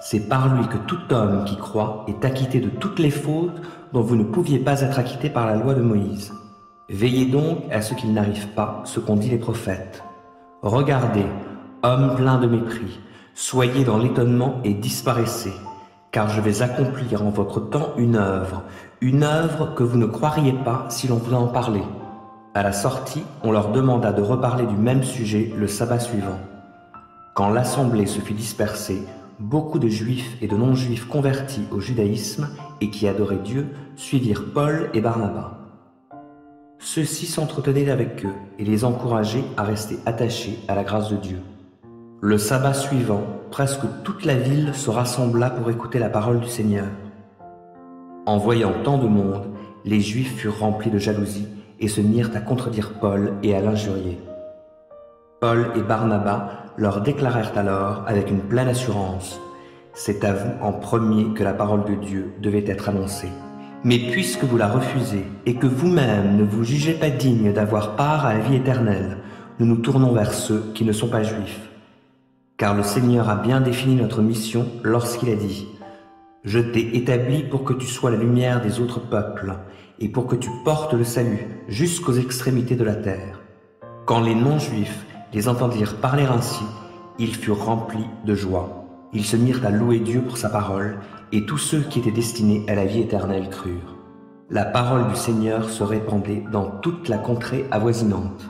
C'est par lui que tout homme qui croit est acquitté de toutes les fautes dont vous ne pouviez pas être acquitté par la loi de Moïse. Veillez donc à ce qu'il n'arrive pas ce qu'ont dit les prophètes. Regardez, hommes pleins de mépris, soyez dans l'étonnement et disparaissez, car je vais accomplir en votre temps une œuvre que vous ne croiriez pas si l'on vous en parlait. À la sortie, on leur demanda de reparler du même sujet le sabbat suivant. Quand l'assemblée se fut dispersée, beaucoup de juifs et de non-juifs convertis au judaïsme et qui adoraient Dieu suivirent Paul et Barnabas. Ceux-ci s'entretenaient avec eux et les encourageaient à rester attachés à la grâce de Dieu. Le sabbat suivant, presque toute la ville se rassembla pour écouter la parole du Seigneur. En voyant tant de monde, les Juifs furent remplis de jalousie et se mirent à contredire Paul et à l'injurier. Paul et Barnabas leur déclarèrent alors avec une pleine assurance : « C'est à vous en premier que la parole de Dieu devait être annoncée. Mais puisque vous la refusez et que vous-même ne vous jugez pas digne d'avoir part à la vie éternelle, nous nous tournons vers ceux qui ne sont pas juifs. Car le Seigneur a bien défini notre mission lorsqu'il a dit : « Je t'ai établi pour que tu sois la lumière des autres peuples et pour que tu portes le salut jusqu'aux extrémités de la terre. » Quand les non-juifs les entendirent parler ainsi, ils furent remplis de joie. Ils se mirent à louer Dieu pour sa parole, et tous ceux qui étaient destinés à la vie éternelle crurent. La parole du Seigneur se répandait dans toute la contrée avoisinante.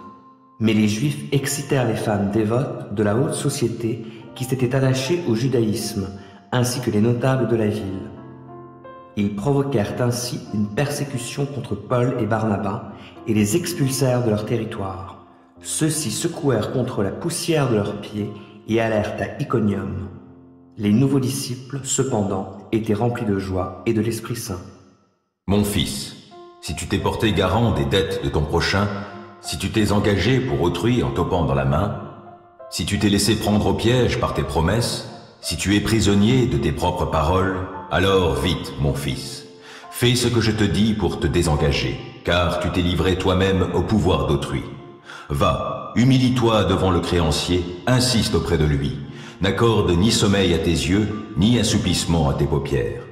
Mais les Juifs excitèrent les femmes dévotes de la haute société qui s'étaient attachées au judaïsme, ainsi que les notables de la ville. Ils provoquèrent ainsi une persécution contre Paul et Barnabas et les expulsèrent de leur territoire. Ceux-ci secouèrent contre la poussière de leurs pieds et allèrent à Iconium. Les nouveaux disciples, cependant, étaient remplis de joie et de l'Esprit Saint. Mon fils, si tu t'es porté garant des dettes de ton prochain, si tu t'es engagé pour autrui en topant dans la main, si tu t'es laissé prendre au piège par tes promesses, si tu es prisonnier de tes propres paroles, alors vite, mon fils, fais ce que je te dis pour te désengager, car tu t'es livré toi-même au pouvoir d'autrui. Va, humilie-toi devant le créancier, insiste auprès de lui. N'accorde ni sommeil à tes yeux, ni assoupissement à tes paupières.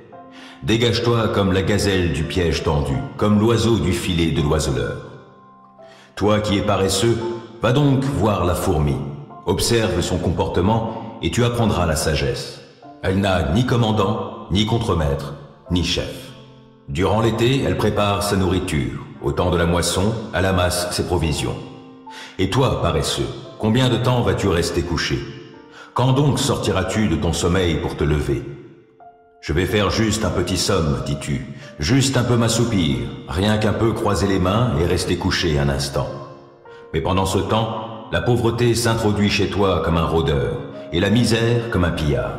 Dégage-toi comme la gazelle du piège tendu, comme l'oiseau du filet de l'oiseleur. Toi qui es paresseux, va donc voir la fourmi. Observe son comportement et tu apprendras la sagesse. Elle n'a ni commandant, ni contremaître, ni chef. Durant l'été, elle prépare sa nourriture. Au temps de la moisson, elle amasse ses provisions. Et toi, paresseux, combien de temps vas-tu rester couché ? Quand donc sortiras-tu de ton sommeil pour te lever ? Je vais faire juste un petit somme, dis-tu, juste un peu m'assoupir, rien qu'un peu croiser les mains et rester couché un instant. Mais pendant ce temps, la pauvreté s'introduit chez toi comme un rôdeur, et la misère comme un pillard.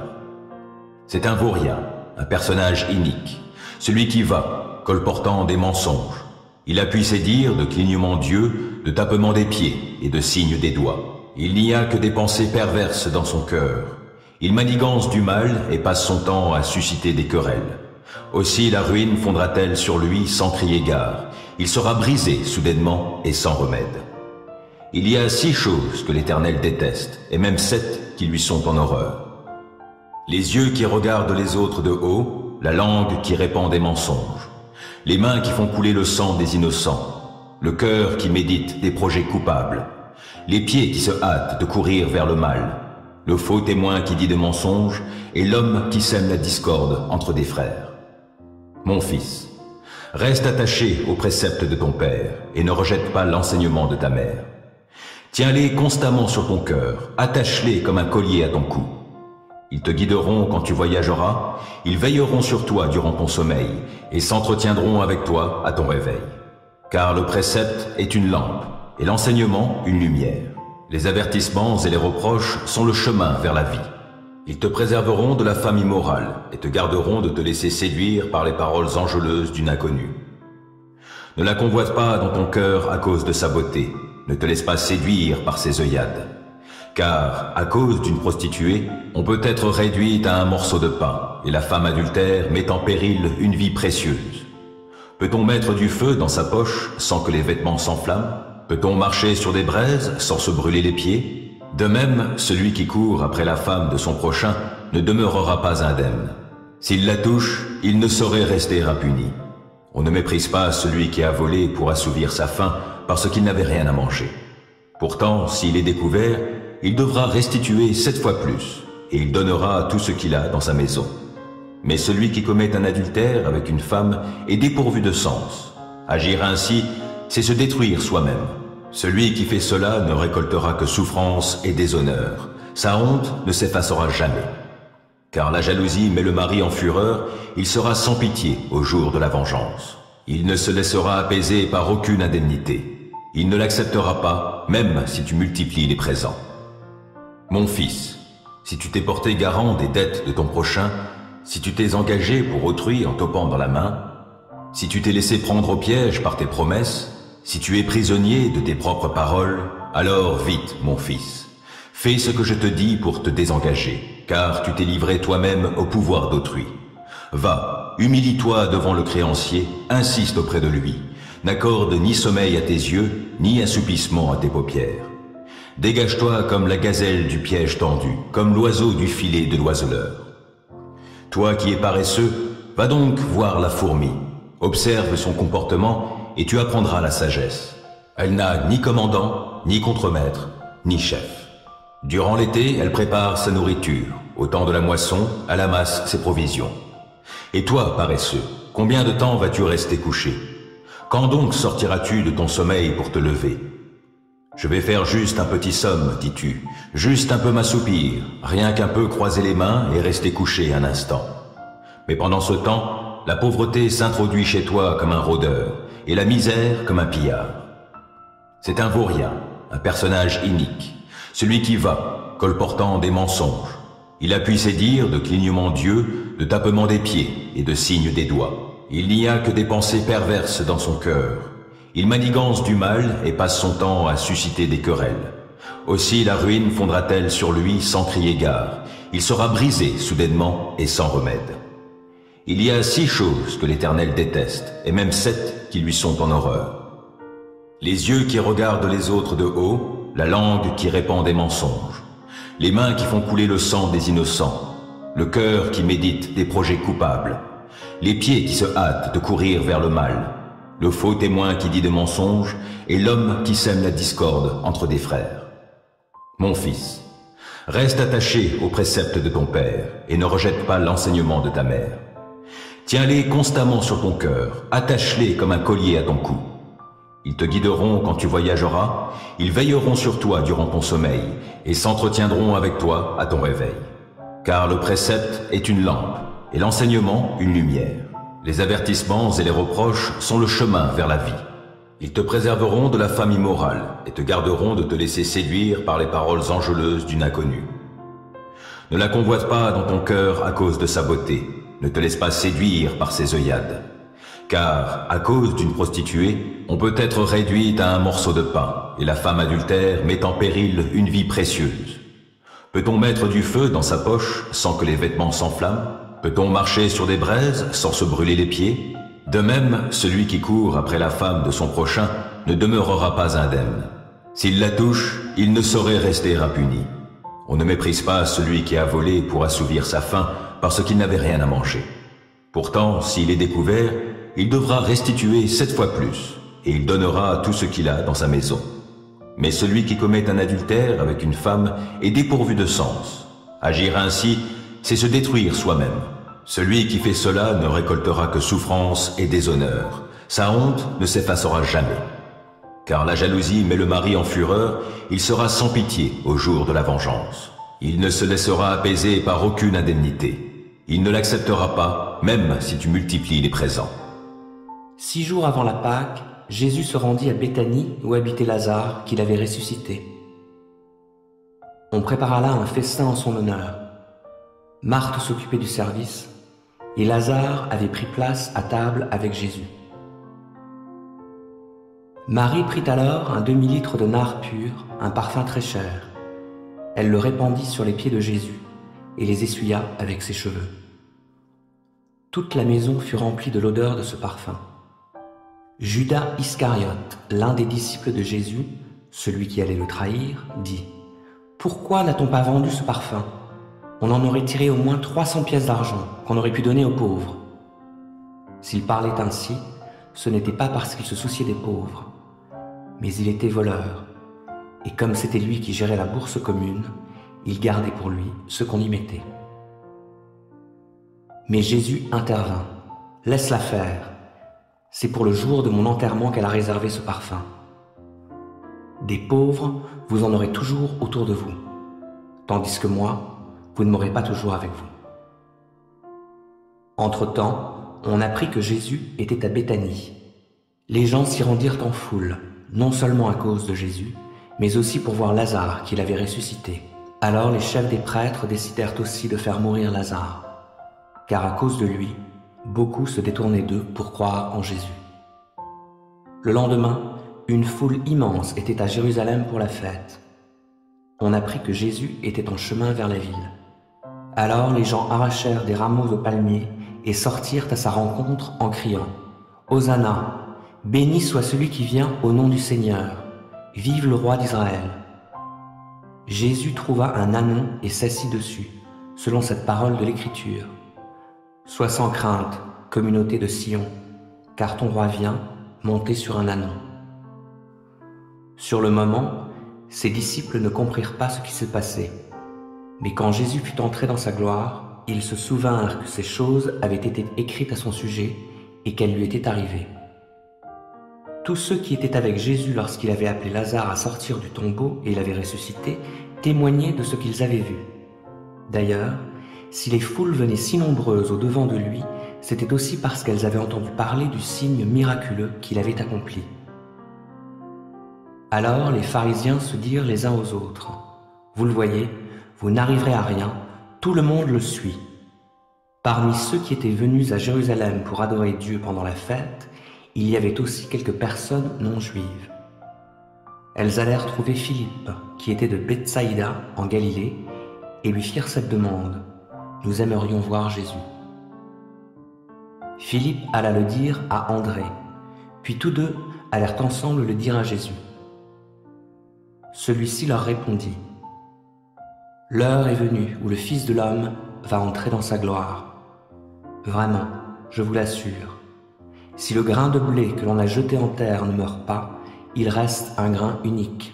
C'est un vaurien, un personnage inique, celui qui va, colportant des mensonges. Il appuie ses dires de clignement d'yeux, de tapement des pieds et de signes des doigts. Il n'y a que des pensées perverses dans son cœur. Il manigance du mal et passe son temps à susciter des querelles. Aussi la ruine fondra-t-elle sur lui sans crier gare. Il sera brisé soudainement et sans remède. Il y a 6 choses que l'Éternel déteste, et même 7 qui lui sont en horreur. Les yeux qui regardent les autres de haut, la langue qui répand des mensonges, les mains qui font couler le sang des innocents, le cœur qui médite des projets coupables, les pieds qui se hâtent de courir vers le mal, le faux témoin qui dit des mensonges et l'homme qui sème la discorde entre des frères. Mon fils, reste attaché aux préceptes de ton père et ne rejette pas l'enseignement de ta mère. Tiens-les constamment sur ton cœur, attache-les comme un collier à ton cou. Ils te guideront quand tu voyageras, ils veilleront sur toi durant ton sommeil et s'entretiendront avec toi à ton réveil. Car le précepte est une lampe et l'enseignement une lumière. Les avertissements et les reproches sont le chemin vers la vie. Ils te préserveront de la femme immorale et te garderont de te laisser séduire par les paroles enjôleuses d'une inconnue. Ne la convoite pas dans ton cœur à cause de sa beauté, ne te laisse pas séduire par ses œillades. Car, à cause d'une prostituée, on peut être réduite à un morceau de pain, et la femme adultère met en péril une vie précieuse. Peut-on mettre du feu dans sa poche sans que les vêtements s'enflamment ? Peut-on marcher sur des braises sans se brûler les pieds ? De même, celui qui court après la femme de son prochain ne demeurera pas indemne. S'il la touche, il ne saurait rester impuni. On ne méprise pas celui qui a volé pour assouvir sa faim parce qu'il n'avait rien à manger. Pourtant, s'il est découvert, il devra restituer 7 fois plus, et il donnera tout ce qu'il a dans sa maison. Mais celui qui commet un adultère avec une femme est dépourvu de sens. Agir ainsi c'est se détruire soi-même. Celui qui fait cela ne récoltera que souffrance et déshonneur. Sa honte ne s'effacera jamais. Car la jalousie met le mari en fureur, il sera sans pitié au jour de la vengeance. Il ne se laissera apaiser par aucune indemnité. Il ne l'acceptera pas, même si tu multiplies les présents. Mon fils, si tu t'es porté garant des dettes de ton prochain, si tu t'es engagé pour autrui en topant dans la main, si tu t'es laissé prendre au piège par tes promesses, si tu es prisonnier de tes propres paroles, alors vite, mon fils, fais ce que je te dis pour te désengager, car tu t'es livré toi-même au pouvoir d'autrui. Va, humilie-toi devant le créancier, insiste auprès de lui, n'accorde ni sommeil à tes yeux, ni assoupissement à tes paupières. Dégage-toi comme la gazelle du piège tendu, comme l'oiseau du filet de l'oiseleur. Toi qui es paresseux, va donc voir la fourmi, observe son comportement et tu apprendras la sagesse. Elle n'a ni commandant, ni contremaître, ni chef. Durant l'été, elle prépare sa nourriture. Au temps de la moisson, elle amasse ses provisions. Et toi, paresseux, combien de temps vas-tu rester couché? Quand donc sortiras-tu de ton sommeil pour te lever? Je vais faire juste un petit somme, dis-tu, juste un peu m'assoupir, rien qu'un peu croiser les mains et rester couché un instant. Mais pendant ce temps, la pauvreté s'introduit chez toi comme un rôdeur, et la misère comme un pillard. C'est un vaurien, un personnage inique, celui qui va, colportant des mensonges. Il appuie ses dires de clignement d'yeux, de tapement des pieds et de signes des doigts. Il n'y a que des pensées perverses dans son cœur. Il manigance du mal et passe son temps à susciter des querelles. Aussi la ruine fondra-t-elle sur lui sans crier gare. Il sera brisé soudainement et sans remède. Il y a 6 choses que l'Éternel déteste, et même 7 qui lui sont en horreur. Les yeux qui regardent les autres de haut, la langue qui répand des mensonges, les mains qui font couler le sang des innocents, le cœur qui médite des projets coupables, les pieds qui se hâtent de courir vers le mal, le faux témoin qui dit des mensonges et l'homme qui sème la discorde entre des frères. Mon fils, reste attaché aux préceptes de ton père et ne rejette pas l'enseignement de ta mère. Tiens-les constamment sur ton cœur, attache-les comme un collier à ton cou. Ils te guideront quand tu voyageras, ils veilleront sur toi durant ton sommeil et s'entretiendront avec toi à ton réveil. Car le précepte est une lampe et l'enseignement une lumière. Les avertissements et les reproches sont le chemin vers la vie. Ils te préserveront de la femme immorale et te garderont de te laisser séduire par les paroles enjôleuses d'une inconnue. Ne la convoite pas dans ton cœur à cause de sa beauté. Ne te laisse pas séduire par ses œillades. Car, à cause d'une prostituée, on peut être réduite à un morceau de pain, et la femme adultère met en péril une vie précieuse. Peut-on mettre du feu dans sa poche sans que les vêtements s'enflamment? Peut-on marcher sur des braises sans se brûler les pieds? De même, celui qui court après la femme de son prochain ne demeurera pas indemne. S'il la touche, il ne saurait rester impuni. On ne méprise pas celui qui a volé pour assouvir sa faim parce qu'il n'avait rien à manger. Pourtant, s'il est découvert, il devra restituer 7 fois plus, et il donnera tout ce qu'il a dans sa maison. Mais celui qui commet un adultère avec une femme est dépourvu de sens. Agir ainsi, c'est se détruire soi-même. Celui qui fait cela ne récoltera que souffrance et déshonneur. Sa honte ne s'effacera jamais. Car la jalousie met le mari en fureur, il sera sans pitié au jour de la vengeance. Il ne se laissera apaiser par aucune indemnité. Il ne l'acceptera pas, même si tu multiplies les présents. 6 jours avant la Pâque, Jésus se rendit à Béthanie où habitait Lazare, qu'il avait ressuscité. On prépara là un festin en son honneur. Marthe s'occupait du service, et Lazare avait pris place à table avec Jésus. Marie prit alors un demi-litre de nard pur, un parfum très cher. Elle le répandit sur les pieds de Jésus et les essuya avec ses cheveux. Toute la maison fut remplie de l'odeur de ce parfum. Judas Iscariote, l'un des disciples de Jésus, celui qui allait le trahir, dit « Pourquoi n'a-t-on pas vendu ce parfum? On en aurait tiré au moins 300 pièces d'argent qu'on aurait pu donner aux pauvres. » S'il parlait ainsi, ce n'était pas parce qu'il se souciait des pauvres, mais il était voleur. Et comme c'était lui qui gérait la bourse commune, il gardait pour lui ce qu'on y mettait. Mais Jésus intervint. « Laisse-la faire. C'est pour le jour de mon enterrement qu'elle a réservé ce parfum. Des pauvres, vous en aurez toujours autour de vous, tandis que moi, vous ne m'aurez pas toujours avec vous. Entre-temps, on apprit que Jésus était à Béthanie. Les gens s'y rendirent en foule, non seulement à cause de Jésus, mais aussi pour voir Lazare qu'il avait ressuscité. Alors les chefs des prêtres décidèrent aussi de faire mourir Lazare, car à cause de lui, beaucoup se détournaient d'eux pour croire en Jésus. Le lendemain, une foule immense était à Jérusalem pour la fête. On apprit que Jésus était en chemin vers la ville. Alors les gens arrachèrent des rameaux aux palmiers et sortirent à sa rencontre en criant « Hosanna, béni soit celui qui vient au nom du Seigneur, vive le roi d'Israël !» Jésus trouva un ânon et s'assit dessus, selon cette parole de l'Écriture. « Sois sans crainte, communauté de Sion, car ton roi vient, monté sur un ânon. » Sur le moment, ses disciples ne comprirent pas ce qui se passait. Mais quand Jésus fut entré dans sa gloire, ils se souvinrent que ces choses avaient été écrites à son sujet et qu'elles lui étaient arrivées. Tous ceux qui étaient avec Jésus lorsqu'il avait appelé Lazare à sortir du tombeau et l'avait ressuscité témoignaient de ce qu'ils avaient vu. D'ailleurs, si les foules venaient si nombreuses au-devant de lui, c'était aussi parce qu'elles avaient entendu parler du signe miraculeux qu'il avait accompli. Alors les pharisiens se dirent les uns aux autres « Vous le voyez, vous n'arriverez à rien, tout le monde le suit. » Parmi ceux qui étaient venus à Jérusalem pour adorer Dieu pendant la fête, il y avait aussi quelques personnes non juives. Elles allèrent trouver Philippe, qui était de Bethsaïda en Galilée, et lui firent cette demande « Nous aimerions voir Jésus. » Philippe alla le dire à André, puis tous deux allèrent ensemble le dire à Jésus. Celui-ci leur répondit « L'heure est venue où le Fils de l'homme va entrer dans sa gloire. Vraiment, je vous l'assure, si le grain de blé que l'on a jeté en terre ne meurt pas, il reste un grain unique.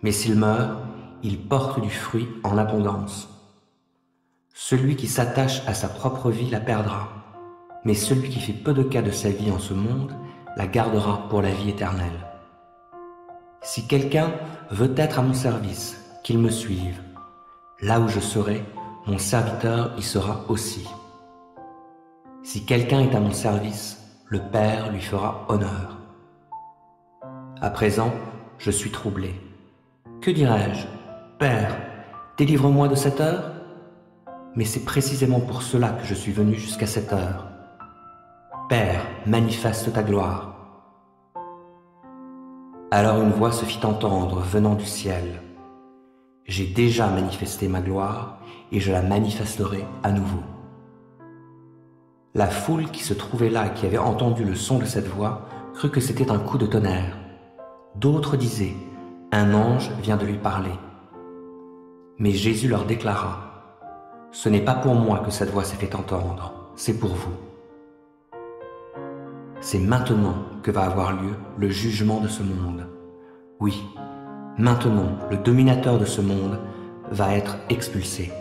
Mais s'il meurt, il porte du fruit en abondance. Celui qui s'attache à sa propre vie la perdra, mais celui qui fait peu de cas de sa vie en ce monde la gardera pour la vie éternelle. Si quelqu'un veut être à mon service, qu'il me suive. Là où je serai, mon serviteur y sera aussi. Si quelqu'un est à mon service, le Père lui fera honneur. À présent, je suis troublé. Que dirais-je? Père, délivre-moi de cette heure? Mais c'est précisément pour cela que je suis venu jusqu'à cette heure. Père, manifeste ta gloire. Alors une voix se fit entendre venant du ciel. J'ai déjà manifesté ma gloire et je la manifesterai à nouveau. La foule qui se trouvait là et qui avait entendu le son de cette voix crut que c'était un coup de tonnerre. D'autres disaient, un ange vient de lui parler. Mais Jésus leur déclara, ce n'est pas pour moi que cette voix s'est fait entendre, c'est pour vous. C'est maintenant que va avoir lieu le jugement de ce monde. Oui, maintenant le dominateur de ce monde va être expulsé.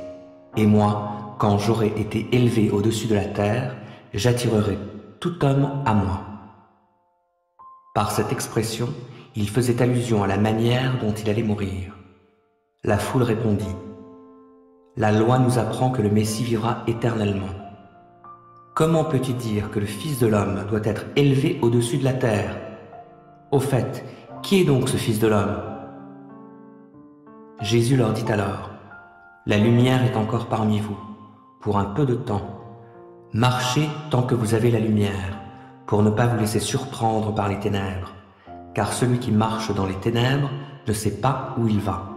Et moi, quand j'aurai été élevé au-dessus de la terre, j'attirerai tout homme à moi. Par cette expression, il faisait allusion à la manière dont il allait mourir. La foule répondit, « La loi nous apprend que le Messie vivra éternellement. Comment peut-il dire que le Fils de l'homme doit être élevé au-dessus de la terre? Au fait, qui est donc ce Fils de l'homme » Jésus leur dit alors, « La lumière est encore parmi vous, pour un peu de temps. Marchez tant que vous avez la lumière, pour ne pas vous laisser surprendre par les ténèbres, car celui qui marche dans les ténèbres ne sait pas où il va.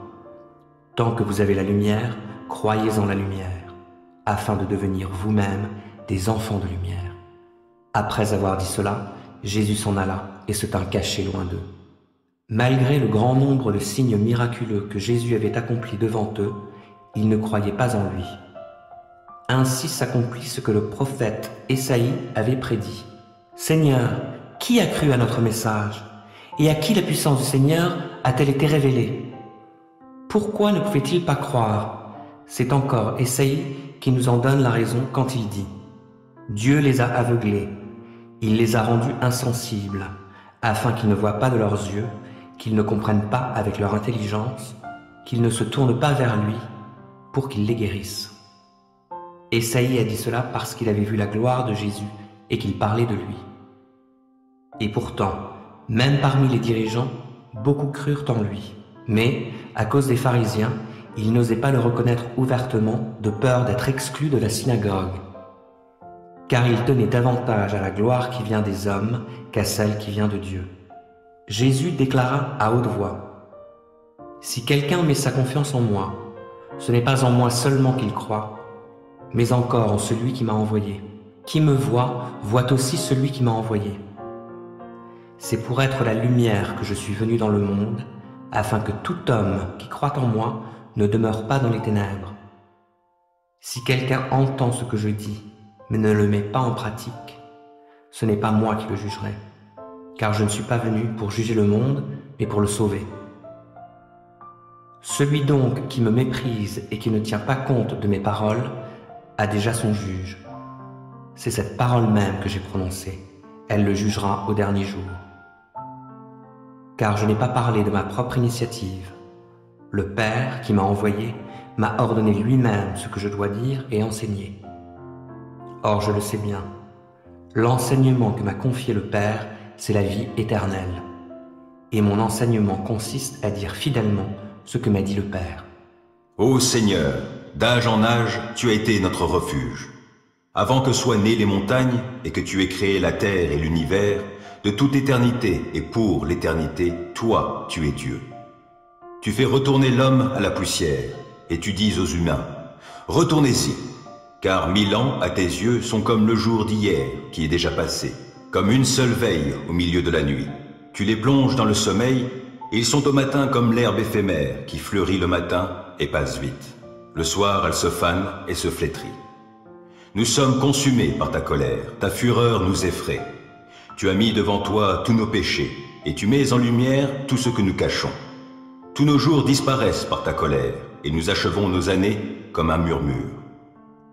Tant que vous avez la lumière, croyez en la lumière, afin de devenir vous-même des enfants de lumière. » Après avoir dit cela, Jésus s'en alla et se tint caché loin d'eux. Malgré le grand nombre de signes miraculeux que Jésus avait accomplis devant eux, ils ne croyaient pas en lui. Ainsi s'accomplit ce que le prophète Ésaïe avait prédit. « Seigneur, qui a cru à notre message? Et à qui la puissance du Seigneur a-t-elle été révélée? Pourquoi ne pouvait-il pas croire? » C'est encore Ésaïe qui nous en donne la raison quand il dit « Dieu les a aveuglés. il les a rendus insensibles, afin qu'ils ne voient pas de leurs yeux, qu'ils ne comprennent pas avec leur intelligence, qu'ils ne se tournent pas vers lui, pour qu'il les guérisse. Ésaïe a dit cela parce qu'il avait vu la gloire de Jésus et qu'il parlait de lui. Et pourtant, même parmi les dirigeants, beaucoup crurent en lui. Mais, à cause des pharisiens, ils n'osaient pas le reconnaître ouvertement de peur d'être exclus de la synagogue. Car il tenait davantage à la gloire qui vient des hommes qu'à celle qui vient de Dieu. Jésus déclara à haute voix: « Si quelqu'un met sa confiance en moi, ce n'est pas en moi seulement qu'il croit, mais encore en celui qui m'a envoyé. Qui me voit, voit aussi celui qui m'a envoyé. C'est pour être la lumière que je suis venu dans le monde, afin que tout homme qui croit en moi ne demeure pas dans les ténèbres. Si quelqu'un entend ce que je dis, mais ne le met pas en pratique, ce n'est pas moi qui le jugerai, car je ne suis pas venu pour juger le monde, mais pour le sauver. Celui donc qui me méprise et qui ne tient pas compte de mes paroles a déjà son juge. C'est cette parole même que j'ai prononcée, elle le jugera au dernier jour. Car je n'ai pas parlé de ma propre initiative. Le Père qui m'a envoyé m'a ordonné lui-même ce que je dois dire et enseigner. Or je le sais bien, l'enseignement que m'a confié le Père, c'est la vie éternelle. Et mon enseignement consiste à dire fidèlement ce que m'a dit le Père. Ô Seigneur, d'âge en âge, tu as été notre refuge. Avant que soient nées les montagnes et que tu aies créé la terre et l'univers, de toute éternité et pour l'éternité, toi, tu es Dieu. Tu fais retourner l'homme à la poussière, et tu dis aux humains, « Retournez-y, car 1000 ans à tes yeux sont comme le jour d'hier qui est déjà passé, comme une seule veille au milieu de la nuit. Tu les plonges dans le sommeil, et ils sont au matin comme l'herbe éphémère qui fleurit le matin et passe vite. Le soir, elle se fane et se flétrit. Nous sommes consumés par ta colère, ta fureur nous effraie. Tu as mis devant toi tous nos péchés, et tu mets en lumière tout ce que nous cachons. Tous nos jours disparaissent par ta colère, et nous achevons nos années comme un murmure.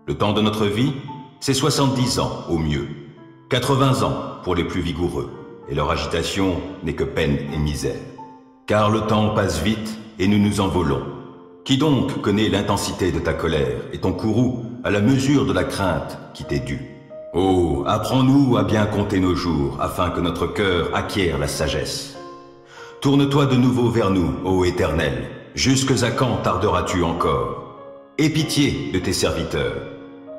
Le temps de notre vie, c'est 70 ans au mieux, 80 ans pour les plus vigoureux, et leur agitation n'est que peine et misère. Car le temps passe vite, et nous nous envolons. Qui donc connaît l'intensité de ta colère et ton courroux à la mesure de la crainte qui t'est due? Oh, apprends-nous à bien compter nos jours, afin que notre cœur acquiert la sagesse. Tourne-toi de nouveau vers nous, ô Éternel. Jusque à quand tarderas-tu encore? Aie pitié de tes serviteurs.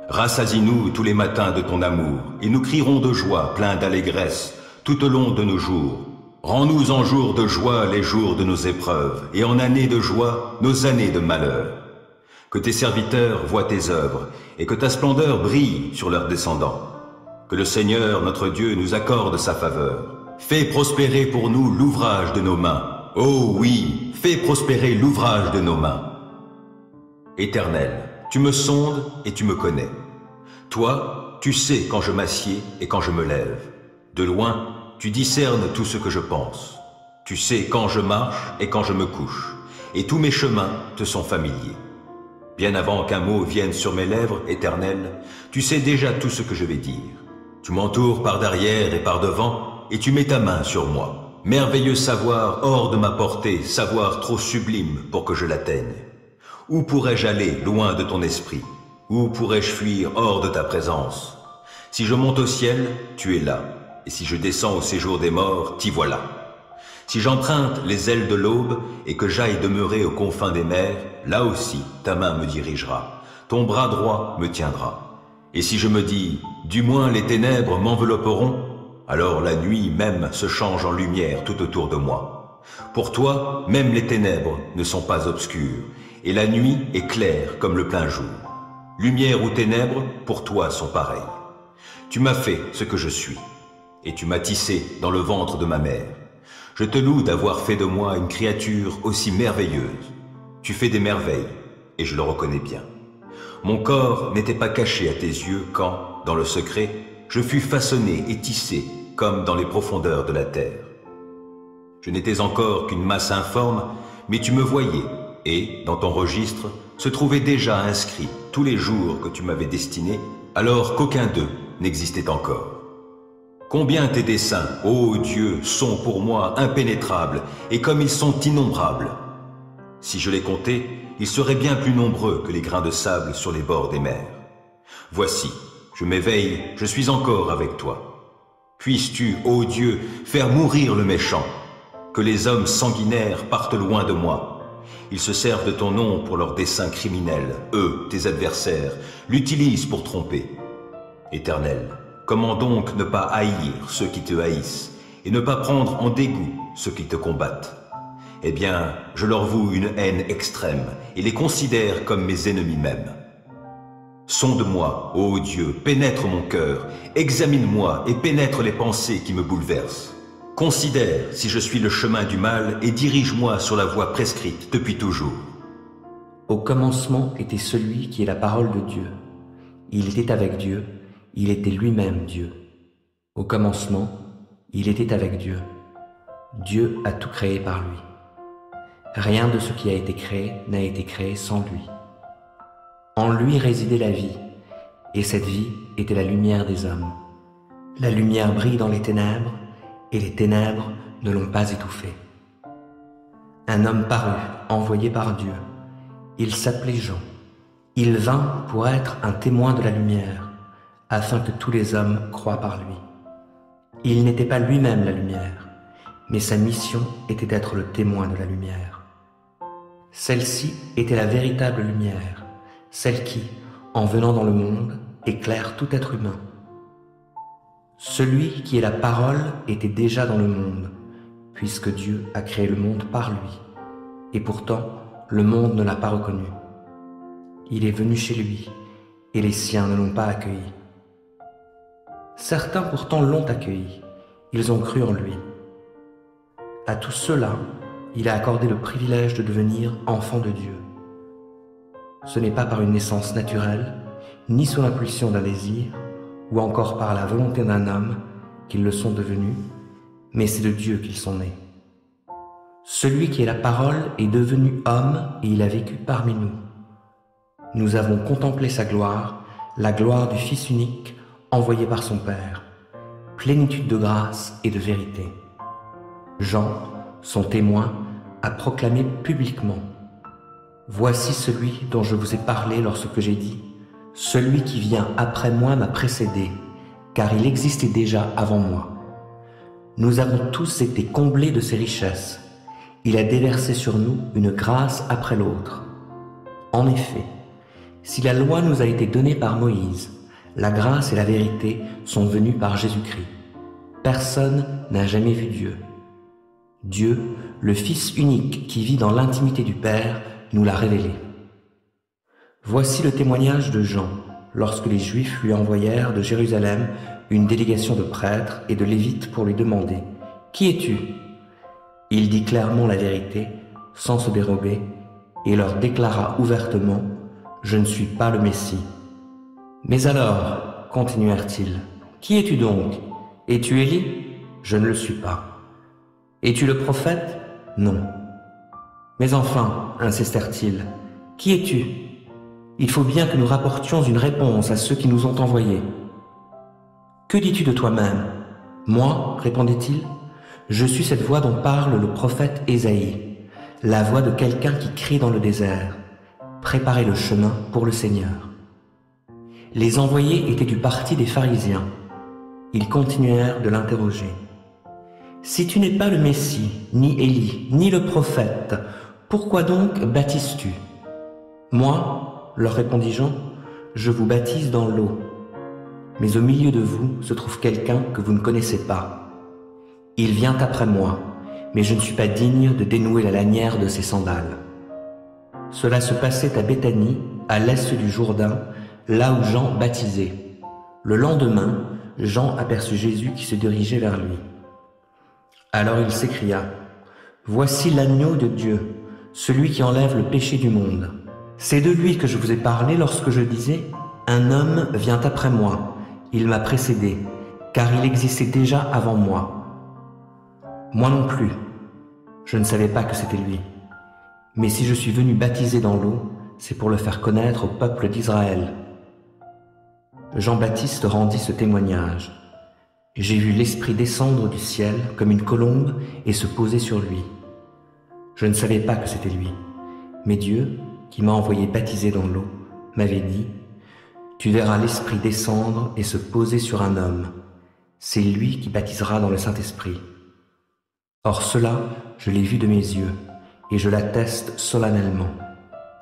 Rassasie-nous tous les matins de ton amour, et nous crierons de joie, pleins d'allégresse, tout au long de nos jours. Rends-nous en jours de joie les jours de nos épreuves, et en années de joie nos années de malheur. Que tes serviteurs voient tes œuvres, et que ta splendeur brille sur leurs descendants. Que le Seigneur, notre Dieu, nous accorde sa faveur. Fais prospérer pour nous l'ouvrage de nos mains. Oh oui, fais prospérer l'ouvrage de nos mains. Éternel, tu me sondes et tu me connais. Toi, tu sais quand je m'assieds et quand je me lève. De loin, tu discernes tout ce que je pense. Tu sais quand je marche et quand je me couche, et tous mes chemins te sont familiers. Bien avant qu'un mot vienne sur mes lèvres, Éternel, tu sais déjà tout ce que je vais dire. Tu m'entoures par derrière et par devant, et tu mets ta main sur moi. Merveilleux savoir hors de ma portée, savoir trop sublime pour que je l'atteigne. Où pourrais-je aller loin de ton esprit? Où pourrais-je fuir hors de ta présence? Si je monte au ciel, tu es là, et si je descends au séjour des morts, t'y voilà. Si j'emprunte les ailes de l'aube et que j'aille demeurer aux confins des mers, là aussi ta main me dirigera, ton bras droit me tiendra. Et si je me dis, du moins les ténèbres m'envelopperont, alors la nuit même se change en lumière tout autour de moi. Pour toi, même les ténèbres ne sont pas obscures, et la nuit est claire comme le plein jour. Lumière ou ténèbres, pour toi, sont pareilles. Tu m'as fait ce que je suis, et tu m'as tissé dans le ventre de ma mère. Je te loue d'avoir fait de moi une créature aussi merveilleuse. Tu fais des merveilles, et je le reconnais bien. Mon corps n'était pas caché à tes yeux quand, dans le secret, je fus façonné et tissé comme dans les profondeurs de la terre. Je n'étais encore qu'une masse informe, mais tu me voyais, et, dans ton registre, se trouvaient déjà inscrits tous les jours que tu m'avais destinés, alors qu'aucun d'eux n'existait encore. Combien tes desseins, ô Dieu, sont pour moi impénétrables, et comme ils sont innombrables. Si je les comptais, ils seraient bien plus nombreux que les grains de sable sur les bords des mers. Voici, je m'éveille, je suis encore avec toi. Puisses-tu, ô Dieu, faire mourir le méchant, que les hommes sanguinaires partent loin de moi. Ils se servent de ton nom pour leurs desseins criminels, eux, tes adversaires, l'utilisent pour tromper. Éternel, comment donc ne pas haïr ceux qui te haïssent, et ne pas prendre en dégoût ceux qui te combattent? Eh bien, je leur voue une haine extrême, et les considère comme mes ennemis mêmes. Sonde-moi, ô Dieu, pénètre mon cœur, examine-moi et pénètre les pensées qui me bouleversent. Considère si je suis le chemin du mal et dirige-moi sur la voie prescrite depuis toujours. Au commencement était celui qui est la parole de Dieu. Il était avec Dieu, il était lui-même Dieu. Au commencement, il était avec Dieu. Dieu a tout créé par lui. Rien de ce qui a été créé n'a été créé sans lui. En lui résidait la vie, et cette vie était la lumière des hommes. La lumière brille dans les ténèbres, et les ténèbres ne l'ont pas étouffée. Un homme parut, envoyé par Dieu. Il s'appelait Jean. Il vint pour être un témoin de la lumière, afin que tous les hommes croient par lui. Il n'était pas lui-même la lumière, mais sa mission était d'être le témoin de la lumière. Celle-ci était la véritable lumière, celle qui, en venant dans le monde, éclaire tout être humain. Celui qui est la parole était déjà dans le monde, puisque Dieu a créé le monde par lui, et pourtant le monde ne l'a pas reconnu. Il est venu chez lui, et les siens ne l'ont pas accueilli. Certains pourtant l'ont accueilli, ils ont cru en lui. À tous ceux-là, il a accordé le privilège de devenir enfants de Dieu. Ce n'est pas par une naissance naturelle, ni sous l'impulsion d'un désir, ou encore par la volonté d'un homme qu'ils le sont devenus, mais c'est de Dieu qu'ils sont nés. Celui qui est la parole est devenu homme et il a vécu parmi nous. Nous avons contemplé sa gloire, la gloire du Fils unique, envoyé par son Père, plénitude de grâce et de vérité. Jean, son témoin, a proclamé publiquement: Voici celui dont je vous ai parlé lorsque j'ai dit: Celui qui vient après moi m'a précédé, car il existait déjà avant moi. Nous avons tous été comblés de ses richesses. Il a déversé sur nous une grâce après l'autre. En effet, si la loi nous a été donnée par Moïse, la grâce et la vérité sont venues par Jésus-Christ. Personne n'a jamais vu Dieu. Dieu, le Fils unique qui vit dans l'intimité du Père, nous l'a révélé. Voici le témoignage de Jean, lorsque les Juifs lui envoyèrent de Jérusalem une délégation de prêtres et de lévites pour lui demander: Qui es-tu? Il dit clairement la vérité, sans se dérober, et leur déclara ouvertement: Je ne suis pas le Messie. Mais alors, continuèrent-ils, qui es-tu donc? Es-tu Élie? Je ne le suis pas. Es-tu le prophète? Non. Mais enfin, insistèrent-ils, qui es-tu? Il faut bien que nous rapportions une réponse à ceux qui nous ont envoyés. Que dis-tu de toi-même? Moi, répondait-il, je suis cette voix dont parle le prophète Ésaïe, la voix de quelqu'un qui crie dans le désert: Préparez le chemin pour le Seigneur. Les envoyés étaient du parti des pharisiens. Ils continuèrent de l'interroger. Si tu n'es pas le Messie, ni Élie, ni le prophète, pourquoi donc baptises-tu? Moi, leur répondit Jean, je vous baptise dans l'eau. Mais au milieu de vous se trouve quelqu'un que vous ne connaissez pas. Il vient après moi, mais je ne suis pas digne de dénouer la lanière de ses sandales. Cela se passait à Béthanie, à l'est du Jourdain, là où Jean baptisait. Le lendemain, Jean aperçut Jésus qui se dirigeait vers lui. Alors il s'écria: Voici l'agneau de Dieu, celui qui enlève le péché du monde. C'est de lui que je vous ai parlé lorsque je disais: Un homme vient après moi, il m'a précédé, car il existait déjà avant moi. Moi non plus, je ne savais pas que c'était lui. Mais si je suis venu baptiser dans l'eau, c'est pour le faire connaître au peuple d'Israël. Jean-Baptiste rendit ce témoignage. J'ai vu l'Esprit descendre du ciel comme une colombe et se poser sur lui. Je ne savais pas que c'était lui, mais Dieu, qui m'a envoyé baptiser dans l'eau, m'avait dit « Tu verras l'Esprit descendre et se poser sur un homme. C'est lui qui baptisera dans le Saint-Esprit. » Or cela, je l'ai vu de mes yeux, et je l'atteste solennellement.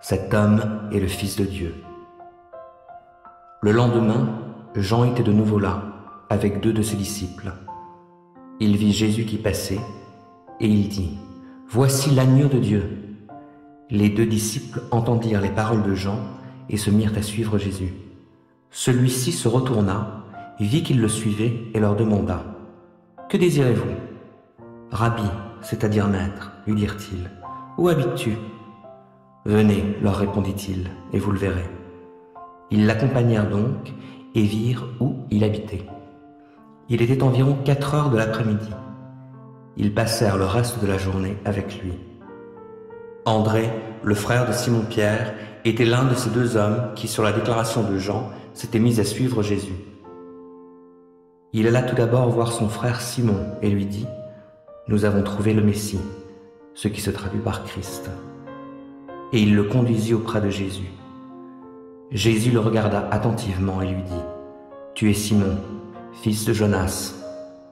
Cet homme est le Fils de Dieu. Le lendemain, Jean était de nouveau là, avec 2 de ses disciples. Il vit Jésus qui passait, et il dit « Voici l'agneau de Dieu !» Les 2 disciples entendirent les paroles de Jean et se mirent à suivre Jésus. Celui-ci se retourna, vit qu'ils le suivaient et leur demanda « Que désirez-vous » ? « Rabbi, c'est-à-dire maître, lui dirent-ils, où habites-tu » ? « Venez, leur répondit-il, et vous le verrez. » Ils l'accompagnèrent donc et virent où il habitait. Il était environ 4 heures de l'après-midi. Ils passèrent le reste de la journée avec lui. André, le frère de Simon-Pierre, était l'un de ces 2 hommes qui, sur la déclaration de Jean, s'étaient mis à suivre Jésus. Il alla tout d'abord voir son frère Simon et lui dit « Nous avons trouvé le Messie », ce qui se traduit par Christ. Et il le conduisit auprès de Jésus. Jésus le regarda attentivement et lui dit « Tu es Simon, fils de Jonas.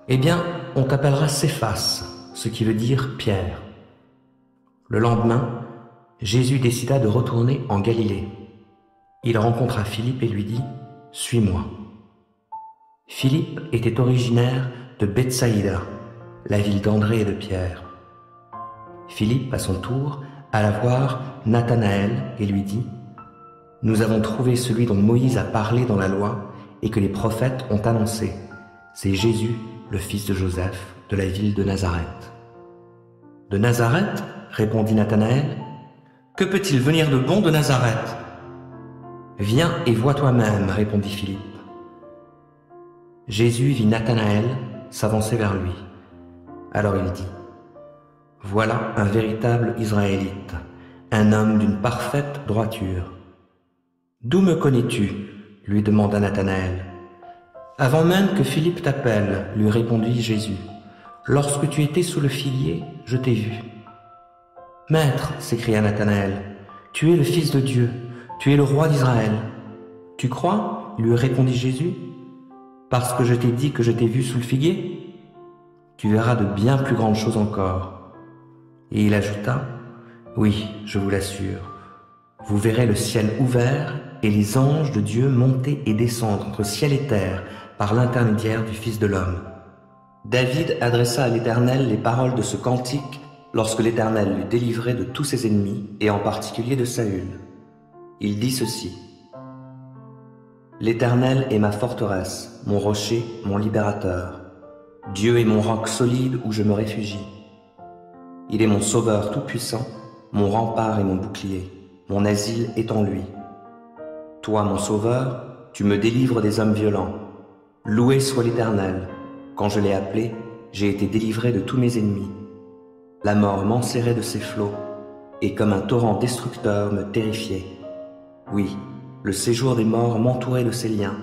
Eh bien, on t'appellera Céphas, ce qui veut dire Pierre. » Le lendemain, Jésus décida de retourner en Galilée. Il rencontra Philippe et lui dit « Suis-moi ». Philippe était originaire de Bethsaïda, la ville d'André et de Pierre. Philippe, à son tour, alla voir Nathanaël et lui dit « Nous avons trouvé celui dont Moïse a parlé dans la loi et que les prophètes ont annoncé. C'est Jésus, le fils de Joseph, de la ville de Nazareth. » « De Nazareth ?» répondit Nathanaël. « Que peut-il venir de bon de Nazareth ?»« Viens et vois toi-même, répondit Philippe. Jésus vit Nathanaël s'avancer vers lui. Alors il dit « Voilà un véritable Israélite, un homme d'une parfaite droiture. »« D'où me connais-tu » lui demanda Nathanaël. « Avant même que Philippe t'appelle, lui répondit Jésus. « Lorsque tu étais sous le figuier, je t'ai vu. »« Maître, s'écria Nathanaël, tu es le Fils de Dieu, tu es le roi d'Israël. »« Tu crois ?» lui répondit Jésus. « Parce que je t'ai dit que je t'ai vu sous le figuier ? Tu verras de bien plus grandes choses encore. » Et il ajouta, « Oui, je vous l'assure, vous verrez le ciel ouvert et les anges de Dieu monter et descendre entre ciel et terre par l'intermédiaire du Fils de l'homme. » David adressa à l'Éternel les paroles de ce cantique lorsque l'Éternel l'eut délivré de tous ses ennemis et en particulier de Saül. Il dit ceci, « L'Éternel est ma forteresse, mon rocher, mon libérateur. Dieu est mon roc solide où je me réfugie. Il est mon sauveur tout-puissant, mon rempart et mon bouclier, mon asile est en lui. Toi, mon sauveur, tu me délivres des hommes violents. Loué soit l'Éternel. Quand je l'ai appelé, j'ai été délivré de tous mes ennemis. La mort m'enserrait de ses flots, et comme un torrent destructeur me terrifiait. Oui, le séjour des morts m'entourait de ses liens,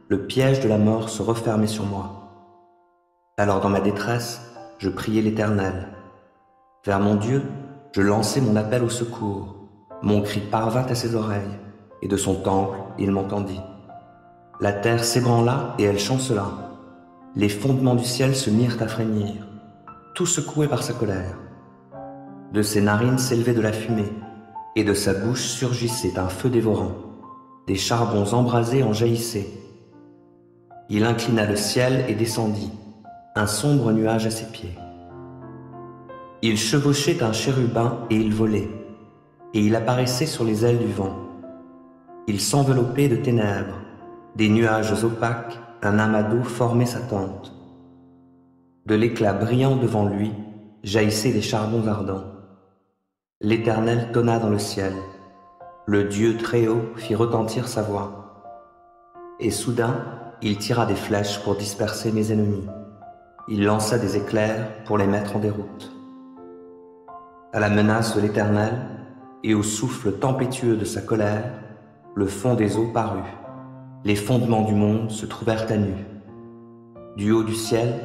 le piège de la mort se refermait sur moi. Alors dans ma détresse, je priai l'Éternel. Vers mon Dieu, je lançai mon appel au secours. Mon cri parvint à ses oreilles, et de son temple, il m'entendit. La terre s'ébranla et elle chancela. Les fondements du ciel se mirent à frémir, tout secoué par sa colère. De ses narines s'élevait de la fumée, et de sa bouche surgissait un feu dévorant. Des charbons embrasés en jaillissaient. Il inclina le ciel et descendit, un sombre nuage à ses pieds. Il chevauchait un chérubin et il volait, et il apparaissait sur les ailes du vent. Il s'enveloppait de ténèbres, des nuages opaques, un amas d'eau formait sa tente. De l'éclat brillant devant lui jaillissaient des charbons ardents. L'Éternel tonna dans le ciel. Le Dieu très haut fit retentir sa voix. Et soudain, il tira des flèches pour disperser mes ennemis. Il lança des éclairs pour les mettre en déroute. À la menace de l'Éternel et au souffle tempétueux de sa colère, le fond des eaux parut. Les fondements du monde se trouvèrent à nu. Du haut du ciel,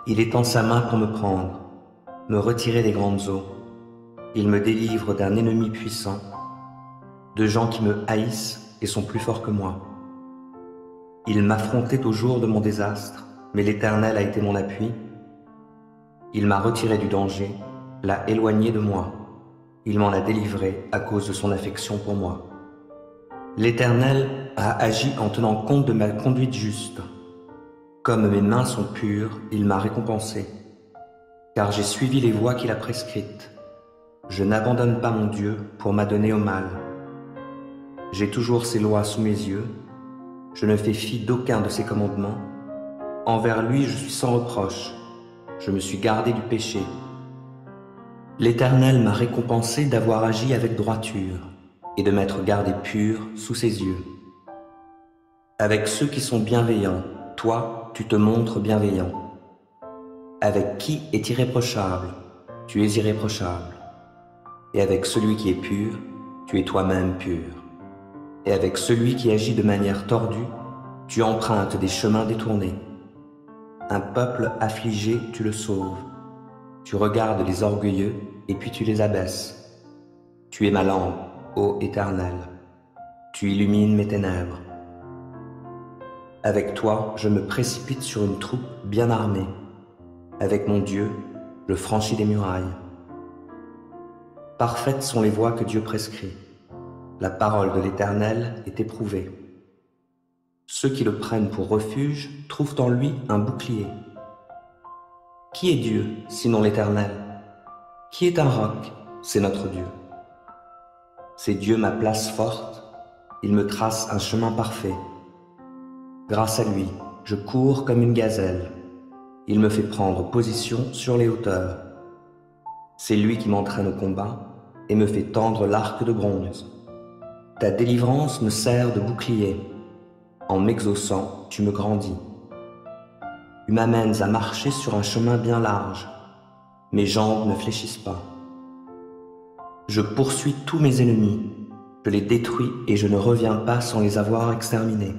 il étend sa main pour me prendre, me retirer des grandes eaux. Il me délivre d'un ennemi puissant, de gens qui me haïssent et sont plus forts que moi. Il m'affrontait au jour de mon désastre, mais l'Éternel a été mon appui. Il m'a retiré du danger, l'a éloigné de moi. Il m'en a délivré à cause de son affection pour moi. L'Éternel a agi en tenant compte de ma conduite juste. Comme mes mains sont pures, il m'a récompensé, car j'ai suivi les voies qu'il a prescrites. Je n'abandonne pas mon Dieu pour m'adonner au mal. J'ai toujours ses lois sous mes yeux. Je ne fais fi d'aucun de ses commandements. Envers lui, je suis sans reproche. Je me suis gardé du péché. L'Éternel m'a récompensé d'avoir agi avec droiture et de m'être gardé pur sous ses yeux. Avec ceux qui sont bienveillants, toi, tu te montres bienveillant. Avec qui est irréprochable, tu es irréprochable. Et avec celui qui est pur, tu es toi-même pur. Et avec celui qui agit de manière tordue, tu empruntes des chemins détournés. Un peuple affligé, tu le sauves. Tu regardes les orgueilleux et puis tu les abaisses. Tu es ma lampe, ô Éternel. Tu illumines mes ténèbres. Avec toi, je me précipite sur une troupe bien armée. Avec mon Dieu, je franchis les murailles. Parfaites sont les voies que Dieu prescrit. La parole de l'Éternel est éprouvée. Ceux qui le prennent pour refuge trouvent en lui un bouclier. Qui est Dieu, sinon l'Éternel? Qui est un roc? C'est notre Dieu. C'est Dieu ma place forte, il me trace un chemin parfait. Grâce à lui, je cours comme une gazelle. Il me fait prendre position sur les hauteurs. C'est lui qui m'entraîne au combat et me fait tendre l'arc de bronze. Ta délivrance me sert de bouclier. En m'exaucant, tu me grandis. Tu m'amènes à marcher sur un chemin bien large. Mes jambes ne fléchissent pas. Je poursuis tous mes ennemis. Je les détruis et je ne reviens pas sans les avoir exterminés.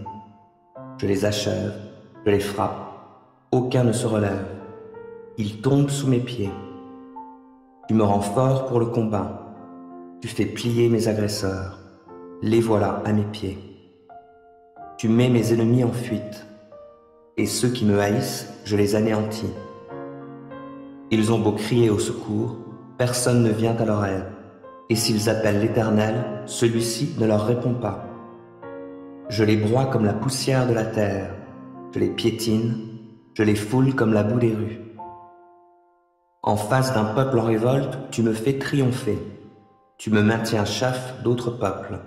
Je les achève, je les frappe. Aucun ne se relève. Ils tombent sous mes pieds. Tu me rends fort pour le combat. Tu fais plier mes agresseurs. Les voilà à mes pieds. Tu mets mes ennemis en fuite. Et ceux qui me haïssent, je les anéantis. Ils ont beau crier au secours, personne ne vient à leur aide. Et s'ils appellent l'Éternel, celui-ci ne leur répond pas. Je les broie comme la poussière de la terre. Je les piétine. Je les foule comme la boue des rues. En face d'un peuple en révolte, tu me fais triompher. Tu me maintiens chef d'autres peuples.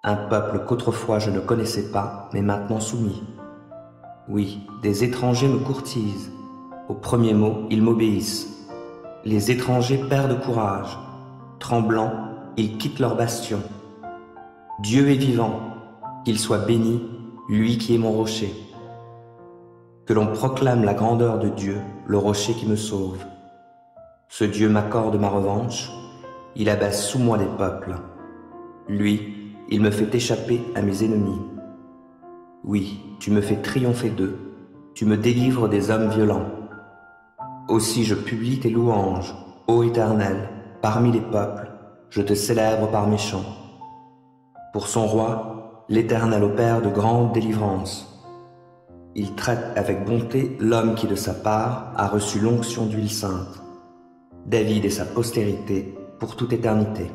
Un peuple qu'autrefois je ne connaissais pas, mais maintenant soumis. Oui, des étrangers me courtisent. Au premier mot, ils m'obéissent. Les étrangers perdent courage. Tremblants, ils quittent leur bastion. Dieu est vivant, qu'il soit béni, lui qui est mon rocher. Que l'on proclame la grandeur de Dieu, le rocher qui me sauve. Ce Dieu m'accorde ma revanche, il abaisse sous moi des peuples. Lui, il me fait échapper à mes ennemis. Oui, tu me fais triompher d'eux, tu me délivres des hommes violents. Aussi je publie tes louanges, ô Éternel, parmi les peuples, je te célèbre par mes chants. Pour son roi, l'Éternel opère de grandes délivrances. Il traite avec bonté l'homme qui de sa part a reçu l'onction d'huile sainte. David et sa postérité pour toute éternité.